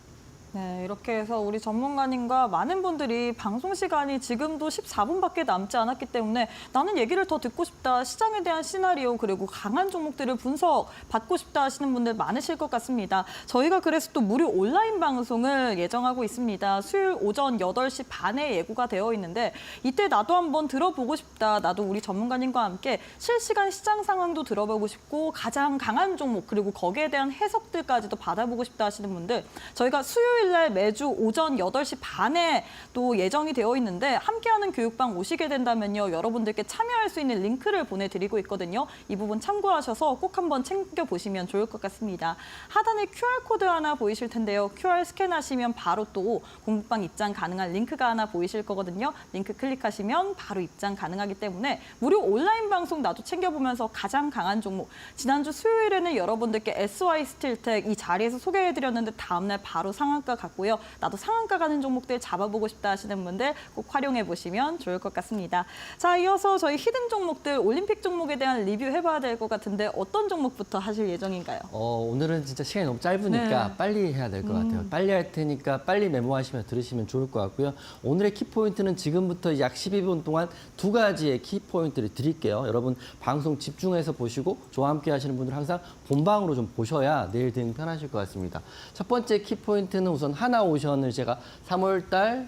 네, 이렇게 해서 우리 전문가님과 많은 분들이 방송 시간이 지금도 14분밖에 남지 않았기 때문에 나는 얘기를 더 듣고 싶다, 시장에 대한 시나리오 그리고 강한 종목들을 분석 받고 싶다 하시는 분들 많으실 것 같습니다. 저희가 그래서 또 무료 온라인 방송을 예정하고 있습니다. 수요일 오전 8시 반에 예고가 되어 있는데 이때 나도 한번 들어보고 싶다, 나도 우리 전문가님과 함께 실시간 시장 상황도 들어보고 싶고 가장 강한 종목 그리고 거기에 대한 해석들까지도 받아보고 싶다 하시는 분들 저희가 수요일 토요일 날 매주 오전 8시 반에 또 예정이 되어 있는데 함께하는 교육방 오시게 된다면요. 여러분들께 참여할 수 있는 링크를 보내드리고 있거든요. 이 부분 참고하셔서 꼭 한번 챙겨보시면 좋을 것 같습니다. 하단에 QR코드 하나 보이실 텐데요. QR 스캔하시면 바로 또 공부방 입장 가능한 링크가 하나 보이실 거거든요. 링크 클릭하시면 바로 입장 가능하기 때문에 무료 온라인 방송 나도 챙겨보면서 가장 강한 종목. 지난주 수요일에는 여러분들께 SY 스틸텍 이 자리에서 소개해드렸는데 다음날 바로 상한가 갔고요. 나도 상한가 가는 종목들 잡아보고 싶다 하시는 분들 꼭 활용해보시면 좋을 것 같습니다. 자, 이어서 저희 히든 종목들 올림픽 종목에 대한 리뷰 해봐야 될 것 같은데 어떤 종목부터 하실 예정인가요? 오늘은 진짜 시간이 너무 짧으니까 네. 빨리 해야 될 것 같아요. 빨리 할 테니까 빨리 메모하시면 들으시면 좋을 것 같고요. 오늘의 키포인트는 지금부터 약 12분 동안 두 가지의 키포인트를 드릴게요. 여러분 방송 집중해서 보시고 저와 함께 하시는 분들 항상 본방으로 좀 보셔야 내일 대응 편하실 것 같습니다. 첫 번째 키포인트는 우선 하나오션을 제가 3월달,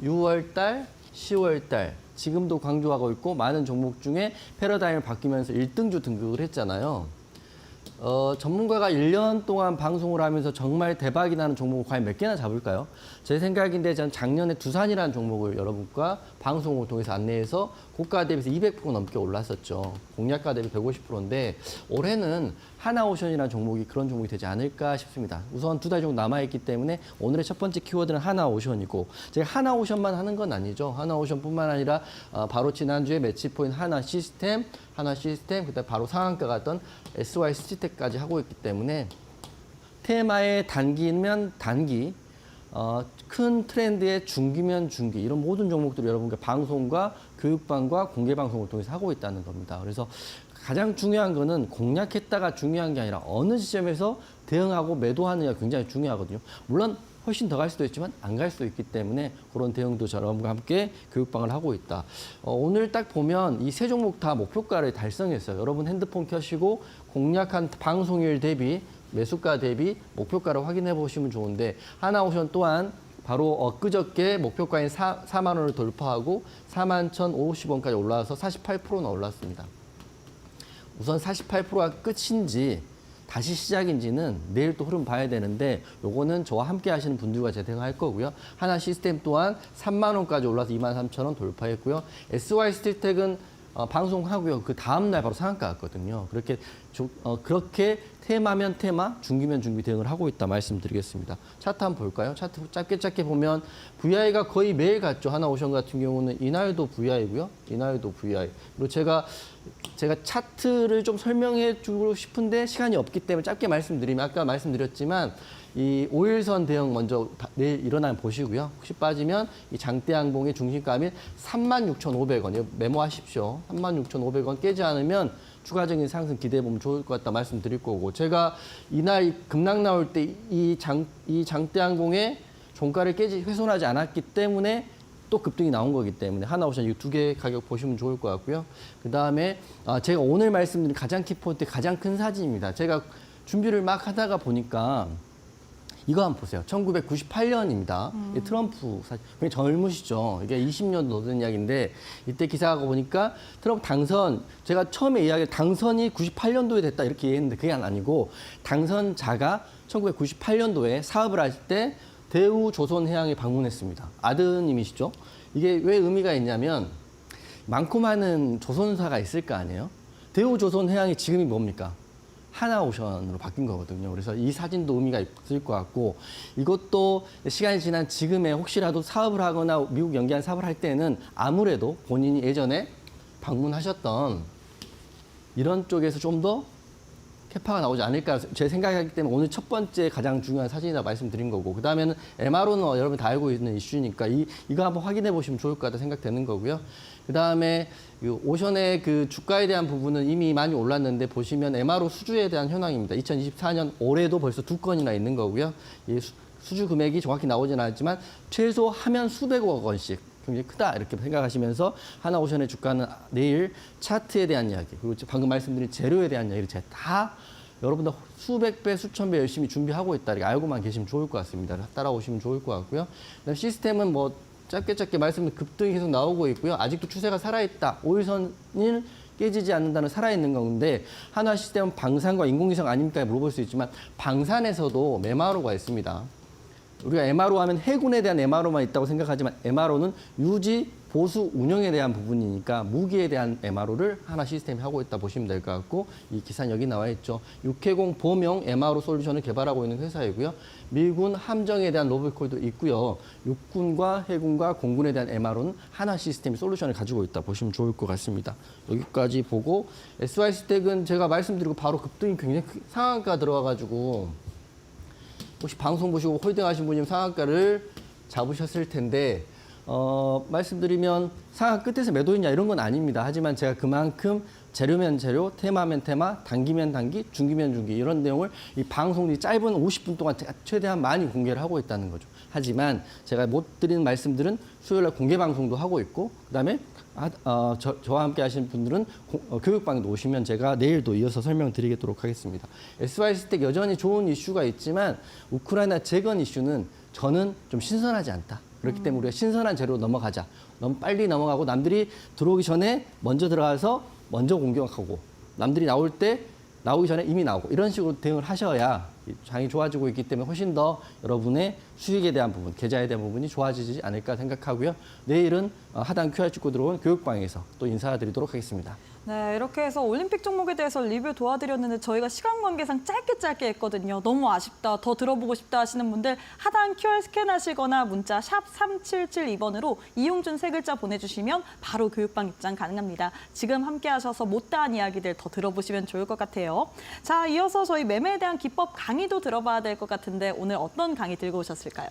6월달, 10월달 지금도 강조하고 있고 많은 종목 중에 패러다임을 바뀌면서 1등주 등극을 했잖아요. 전문가가 1년 동안 방송을 하면서 정말 대박이 나는 종목을 과연 몇 개나 잡을까요? 제 생각인데 전 작년에 두산이라는 종목을 여러분과 방송을 통해서 안내해서 고가 대비해서 200% 넘게 올랐었죠. 공략가 대비 150%인데 올해는 하나오션이라는 종목이 그런 종목이 되지 않을까 싶습니다. 우선 두 달 정도 남아있기 때문에 오늘의 첫 번째 키워드는 하나오션이고 제가 하나오션만 하는 건 아니죠. 하나오션뿐만 아니라 바로 지난주에 매치포인 하나시스템, 그다음에 바로 상한가 갔던 SY 스틸텍까지 하고 있기 때문에 테마의 단기면 단기, 큰 트렌드의 중기면 중기 이런 모든 종목들을 여러분께 방송과 교육방과 공개 방송을 통해서 하고 있다는 겁니다. 그래서 가장 중요한 거는 공략했다가 중요한 게 아니라 어느 시점에서 대응하고 매도하느냐가 굉장히 중요하거든요. 물론 훨씬 더 갈 수도 있지만 안 갈 수도 있기 때문에 그런 대응도 여러분과 함께 교육방을 하고 있다. 오늘 딱 보면 이 세 종목 다 목표가를 달성했어요. 여러분 핸드폰 켜시고 공략한 방송일 대비 매수가 대비 목표가를 확인해 보시면 좋은데 하나오션 또한 바로 엊그저께 목표가인 4만 원을 돌파하고 41,050원까지 올라와서 48%나 올랐습니다. 우선 48%가 끝인지 다시 시작인지는 내일 또 흐름 봐야 되는데 요거는 저와 함께 하시는 분들과 재대응할 거고요. 하나 시스템 또한 3만 원까지 올라서 23,000원 돌파했고요. SY 스틸텍은 방송하고요. 그 다음 날 바로 상한가 갔거든요. 그렇게 테마면 테마, 중기면 중기 대응을 하고 있다 말씀드리겠습니다. 차트 한번 볼까요? 차트 짧게 보면 VI가 거의 매일 갔죠. 하나오션 같은 경우는 이날도 VI고요. 이날도 VI. 그리고 제가 차트를 좀 설명해 주고 싶은데 시간이 없기 때문에 짧게 말씀드리면 아까 말씀드렸지만 이 5일선 대응 먼저 내일 일어나면 보시고요. 혹시 빠지면 이 장대양봉의 중심가인 36,500원 메모하십시오. 36,500원 깨지 않으면 추가적인 상승 기대해 보면 좋을 것 같다 말씀드릴 거고 제가 이날 급락 나올 때 이 장대양봉의 종가를 훼손하지 않았기 때문에 또 급등이 나온 거기 때문에 하나오션 이 두 개 가격 보시면 좋을 것 같고요. 그다음에 제가 오늘 말씀드린 가장 키포인트 가장 큰 사진입니다. 제가 준비를 막 하다가 보니까 이거 한번 보세요. 1998년입니다. 트럼프 사진. 굉장히 젊으시죠. 이게 20년 넘는 이야기인데 이때 기사가 보니까 트럼프 당선, 제가 처음에 이야기를 당선이 98년도에 됐다 이렇게 얘기했는데 그게 아니고 당선자가 1998년도에 사업을 할 때 대우조선해양에 방문했습니다. 아드님이시죠. 이게 왜 의미가 있냐면 많고 많은 조선사가 있을 거 아니에요. 대우조선해양이 지금이 뭡니까? 하나오션으로 바뀐 거거든요. 그래서 이 사진도 의미가 있을 것 같고 이것도 시간이 지난 지금에 혹시라도 사업을 하거나 미국 연기한 사업을 할 때는 아무래도 본인이 예전에 방문하셨던 이런 쪽에서 좀 더 캐파가 나오지 않을까 제 생각이기 때문에 오늘 첫 번째 가장 중요한 사진이라 말씀드린 거고 그 다음에는 MRO는 여러분 다 알고 있는 이슈니까 이거 한번 확인해 보시면 좋을 것 같다 생각되는 거고요. 그 다음에 오션의 그 주가에 대한 부분은 이미 많이 올랐는데 보시면 MRO 수주에 대한 현황입니다. 2024년 올해도 벌써 2건이나 있는 거고요. 이 수주 금액이 정확히 나오지는 않았지만 최소 하면 수백억 원씩 굉장히 크다 이렇게 생각하시면서 하나오션의 주가는 내일 차트에 대한 이야기 그리고 방금 말씀드린 재료에 대한 이야기를 제가 다 여러분들 수백 배, 수천 배 열심히 준비하고 있다 이렇게 알고만 계시면 좋을 것 같습니다. 따라오시면 좋을 것 같고요. 그다음 시스템은 뭐 짧게 말씀드린 급등이 계속 나오고 있고요. 아직도 추세가 살아있다. 5일선을 깨지지 않는다는 살아있는 건데 한화 시스템은 방산과 인공위성 아닙니까 물어볼 수 있지만 방산에서도 메마로가 있습니다. 우리가 MRO 하면 해군에 대한 MRO만 있다고 생각하지만 MRO는 유지, 보수, 운영에 대한 부분이니까 무기에 대한 MRO를 하나 시스템이 하고 있다 보시면 될 것 같고 이 기사는 여기 나와 있죠. 육해공 범용 MRO 솔루션을 개발하고 있는 회사이고요. 미군 함정에 대한 로봇콜도 있고요. 육군과 해군과 공군에 대한 MRO는 하나 시스템 솔루션을 가지고 있다 보시면 좋을 것 같습니다. 여기까지 보고 SY스텍은 제가 말씀드리고 바로 급등이 굉장히 상한가 들어와가지고 혹시 방송 보시고 홀딩하신 분이면 상한가를 잡으셨을 텐데 말씀드리면 상한 끝에서 매도했냐 이런 건 아닙니다. 하지만 제가 그만큼 재료면 재료, 테마면 테마, 단기면 단기, 중기면 중기 이런 내용을 이 방송이 짧은 50분 동안 최대한 많이 공개를 하고 있다는 거죠. 하지만 제가 못 드리는 말씀들은 수요일날 공개 방송도 하고 있고 그다음에 저와 함께 하시는 분들은 교육방에도 오시면 제가 내일도 이어서 설명드리도록 하겠습니다. SY스텍 여전히 좋은 이슈가 있지만 우크라이나 재건 이슈는 저는 좀 신선하지 않다. 그렇기 때문에 우리가 신선한 재료로 넘어가자. 너무 빨리 넘어가고 남들이 들어오기 전에 먼저 들어가서 먼저 공격하고 남들이 나오기 전에 이미 나오고 이런 식으로 대응을 하셔야 장이 좋아지고 있기 때문에 훨씬 더 여러분의 수익에 대한 부분, 계좌에 대한 부분이 좋아지지 않을까 생각하고요. 내일은 하단 QR 찍고 들어온 교육방에서 또 인사드리도록 하겠습니다. 네, 이렇게 해서 올림픽 종목에 대해서 리뷰 도와드렸는데 저희가 시간 관계상 짧게 했거든요. 너무 아쉽다, 더 들어보고 싶다 하시는 분들 하단 QR 스캔하시거나 문자 샵 3772번으로 이용준 세 글자 보내주시면 바로 교육방 입장 가능합니다. 지금 함께 하셔서 못다한 이야기들 더 들어보시면 좋을 것 같아요. 자, 이어서 저희 매매에 대한 기법 강의도 들어봐야 될 것 같은데 오늘 어떤 강의 들고 오셨을까요?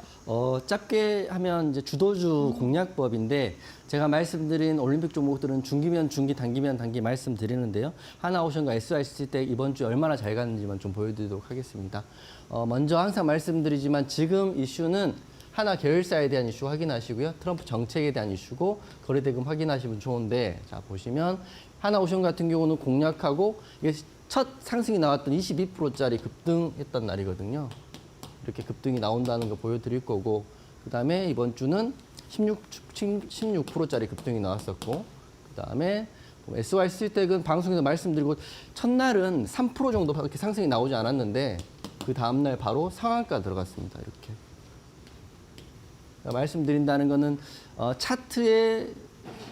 짧게 하면 이제 주도주 공략법인데 제가 말씀드린 올림픽 종목들은 중기면 중기, 단기면 단기 말씀드리는데요. 하나오션과 SY스텍 이번 주에 얼마나 잘 갔는지만 좀 보여드리도록 하겠습니다. 먼저 항상 말씀드리지만 지금 이슈는 하나 계열사에 대한 이슈 확인하시고요. 트럼프 정책에 대한 이슈고 거래대금 확인하시면 좋은데 자 보시면 하나오션 같은 경우는 공략하고 이게 첫 상승이 나왔던 22%짜리 급등했던 날이거든요. 이렇게 급등이 나온다는 거 보여드릴 거고 그다음에 이번 주는 16%짜리 급등이 나왔었고 그다음에 SY스텍은 방송에서 말씀드리고 첫날은 3% 정도밖에 상승이 나오지 않았는데 그 다음날 바로 상한가 들어갔습니다. 이렇게 말씀드린다는 거는 차트의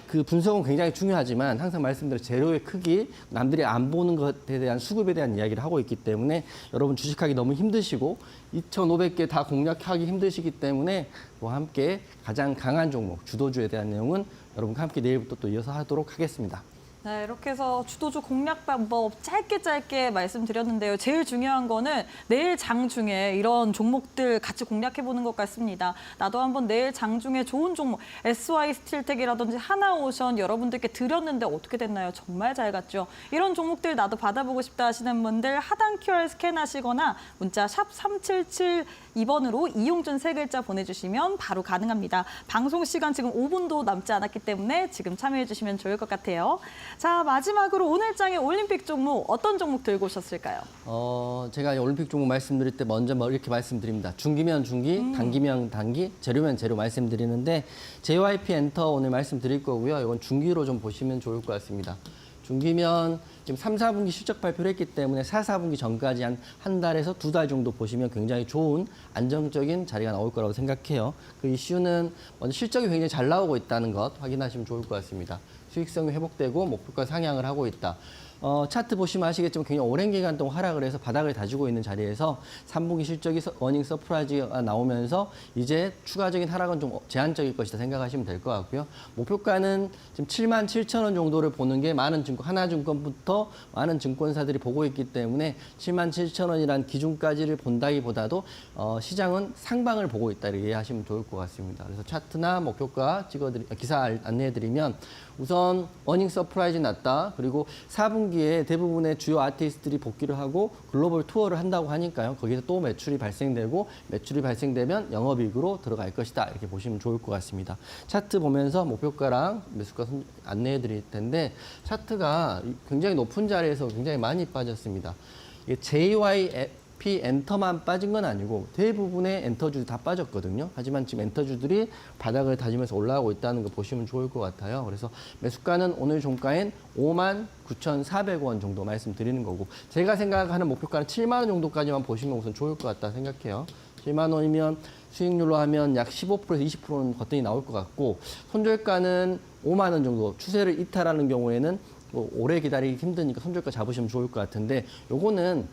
그 분석은 굉장히 중요하지만 항상 말씀드린 재료의 크기, 남들이 안 보는 것에 대한 수급에 대한 이야기를 하고 있기 때문에 여러분 주식하기 너무 힘드시고 2,500개 다 공략하기 힘드시기 때문에 뭐 함께 가장 강한 종목, 주도주에 대한 내용은 여러분과 함께 내일부터 또 이어서 하도록 하겠습니다. 네, 이렇게 해서 주도주 공략 방법 짧게 말씀드렸는데요. 제일 중요한 거는 내일 장 중에 이런 종목들 같이 공략해보는 것 같습니다. 나도 한번 내일 장 중에 좋은 종목, SY스틸텍이라든지 하나오션 여러분들께 드렸는데 어떻게 됐나요? 정말 잘 갔죠. 이런 종목들 나도 받아보고 싶다 하시는 분들 하단 QR 스캔하시거나 문자 샵 3772번으로 이용준 세 글자 보내주시면 바로 가능합니다. 방송 시간 지금 5분도 남지 않았기 때문에 지금 참여해주시면 좋을 것 같아요. 자, 마지막으로 오늘 장의 올림픽 종목 어떤 종목 들고 오셨을까요? 제가 올림픽 종목 말씀드릴 때 먼저 이렇게 말씀드립니다. 중기면 중기, 단기면 단기, 재료면 재료 말씀드리는데 JYP 엔터 오늘 말씀드릴 거고요. 이건 중기로 좀 보시면 좋을 것 같습니다. 중기면 지금 3, 4분기 실적 발표를 했기 때문에 4, 4분기 전까지 한 달에서 2달 정도 보시면 굉장히 좋은 안정적인 자리가 나올 거라고 생각해요. 그 이슈는 먼저 실적이 굉장히 잘 나오고 있다는 것 확인하시면 좋을 것 같습니다. 수익성이 회복되고 목표가 상향을 하고 있다. 차트 보시면 아시겠지만 굉장히 오랜 기간 동안 하락을 해서 바닥을 다지고 있는 자리에서 3분기 실적이 어닝 서프라이즈가 나오면서 이제 추가적인 하락은 좀 제한적일 것이다 생각하시면 될 것 같고요. 목표가는 지금 77,000원 정도를 보는 게 하나증권부터 많은 증권사들이 보고 있기 때문에 77,000원이란 기준까지를 본다기보다도 시장은 상방을 보고 있다 이렇게 이해하시면 좋을 것 같습니다. 그래서 차트나 목표가 기사 안내해드리면 우선 어닝 서프라이즈 났다. 그리고 4분기에 대부분의 주요 아티스트들이 복귀를 하고 글로벌 투어를 한다고 하니까요. 거기서 또 매출이 발생되고 매출이 발생되면 영업이익으로 들어갈 것이다. 이렇게 보시면 좋을 것 같습니다. 차트 보면서 목표가랑 매수가 안내해 드릴 텐데 차트가 굉장히 높은 자리에서 굉장히 많이 빠졌습니다. 이게 JYP 엔터만 빠진 건 아니고 대부분의 엔터주들이 다 빠졌거든요. 하지만 지금 엔터주들이 바닥을 다지면서 올라가고 있다는 거 보시면 좋을 것 같아요. 그래서 매수가는 오늘 종가인 59,400원 정도 말씀드리는 거고 제가 생각하는 목표가는 7만 원 정도까지만 보시면 우선 좋을 것 같다 생각해요. 7만 원이면 수익률로 하면 약 15%에서 20%는 거뜬히 나올 것 같고 손절가는 5만 원 정도 추세를 이탈하는 경우에는 뭐 오래 기다리기 힘드니까 손절가 잡으시면 좋을 것 같은데 요거는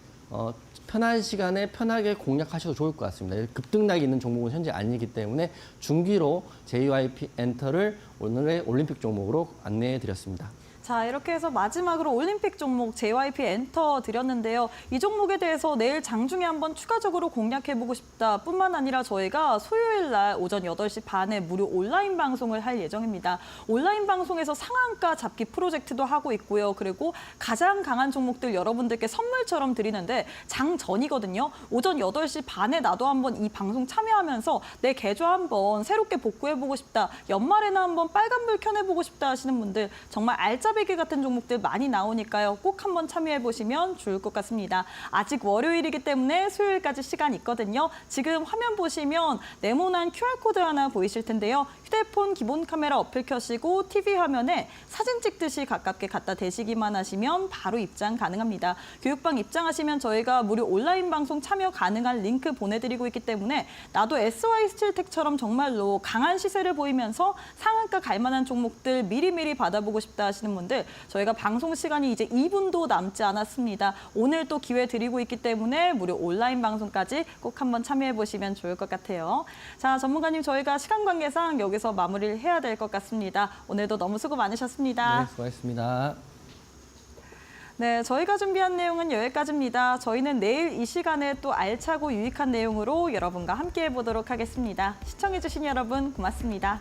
편한 시간에 편하게 공략하셔도 좋을 것 같습니다. 급등락이 있는 종목은 현재 아니기 때문에 중기로 JYP 엔터를 오늘의 올림픽 종목으로 안내해 드렸습니다. 자, 이렇게 해서 마지막으로 올림픽 종목 JYP 엔터 드렸는데요. 이 종목에 대해서 내일 장중에 한번 추가적으로 공략해보고 싶다 뿐만 아니라 저희가 수요일 날 오전 8시 반에 무료 온라인 방송을 할 예정입니다. 온라인 방송에서 상한가 잡기 프로젝트도 하고 있고요. 그리고 가장 강한 종목들 여러분들께 선물처럼 드리는데 장 전이거든요. 오전 8시 반에 나도 한번 이 방송 참여하면서 내 계좌 한번 새롭게 복구해보고 싶다. 연말에는 한번 빨간불 켜내보고 싶다 하시는 분들 정말 알짜배기 같은 종목들 많이 나오니까요. 꼭 한번 참여해보시면 좋을 것 같습니다. 아직 월요일이기 때문에 수요일까지 시간 있거든요. 지금 화면 보시면 네모난 QR코드 하나 보이실 텐데요. 휴대폰 기본 카메라 어플 켜시고 TV 화면에 사진 찍듯이 가깝게 갖다 대시기만 하시면 바로 입장 가능합니다. 교육방 입장하시면 저희가 무료 온라인 방송 참여 가능한 링크 보내드리고 있기 때문에 나도 SY스틸텍처럼 정말로 강한 시세를 보이면서 상한가 갈 만한 종목들 미리미리 받아보고 싶다 하시는 분들 저희가 방송 시간이 이제 2분도 남지 않았습니다. 오늘 또 기회 드리고 있기 때문에 무료 온라인 방송까지 꼭 한번 참여해 보시면 좋을 것 같아요. 자, 전문가님 저희가 시간 관계상 여기서 마무리를 해야 될 것 같습니다. 오늘도 너무 수고 많으셨습니다. 네, 수고하셨습니다. 네, 저희가 준비한 내용은 여기까지입니다. 저희는 내일 이 시간에 또 알차고 유익한 내용으로 여러분과 함께 해보도록 하겠습니다. 시청해주신 여러분 고맙습니다.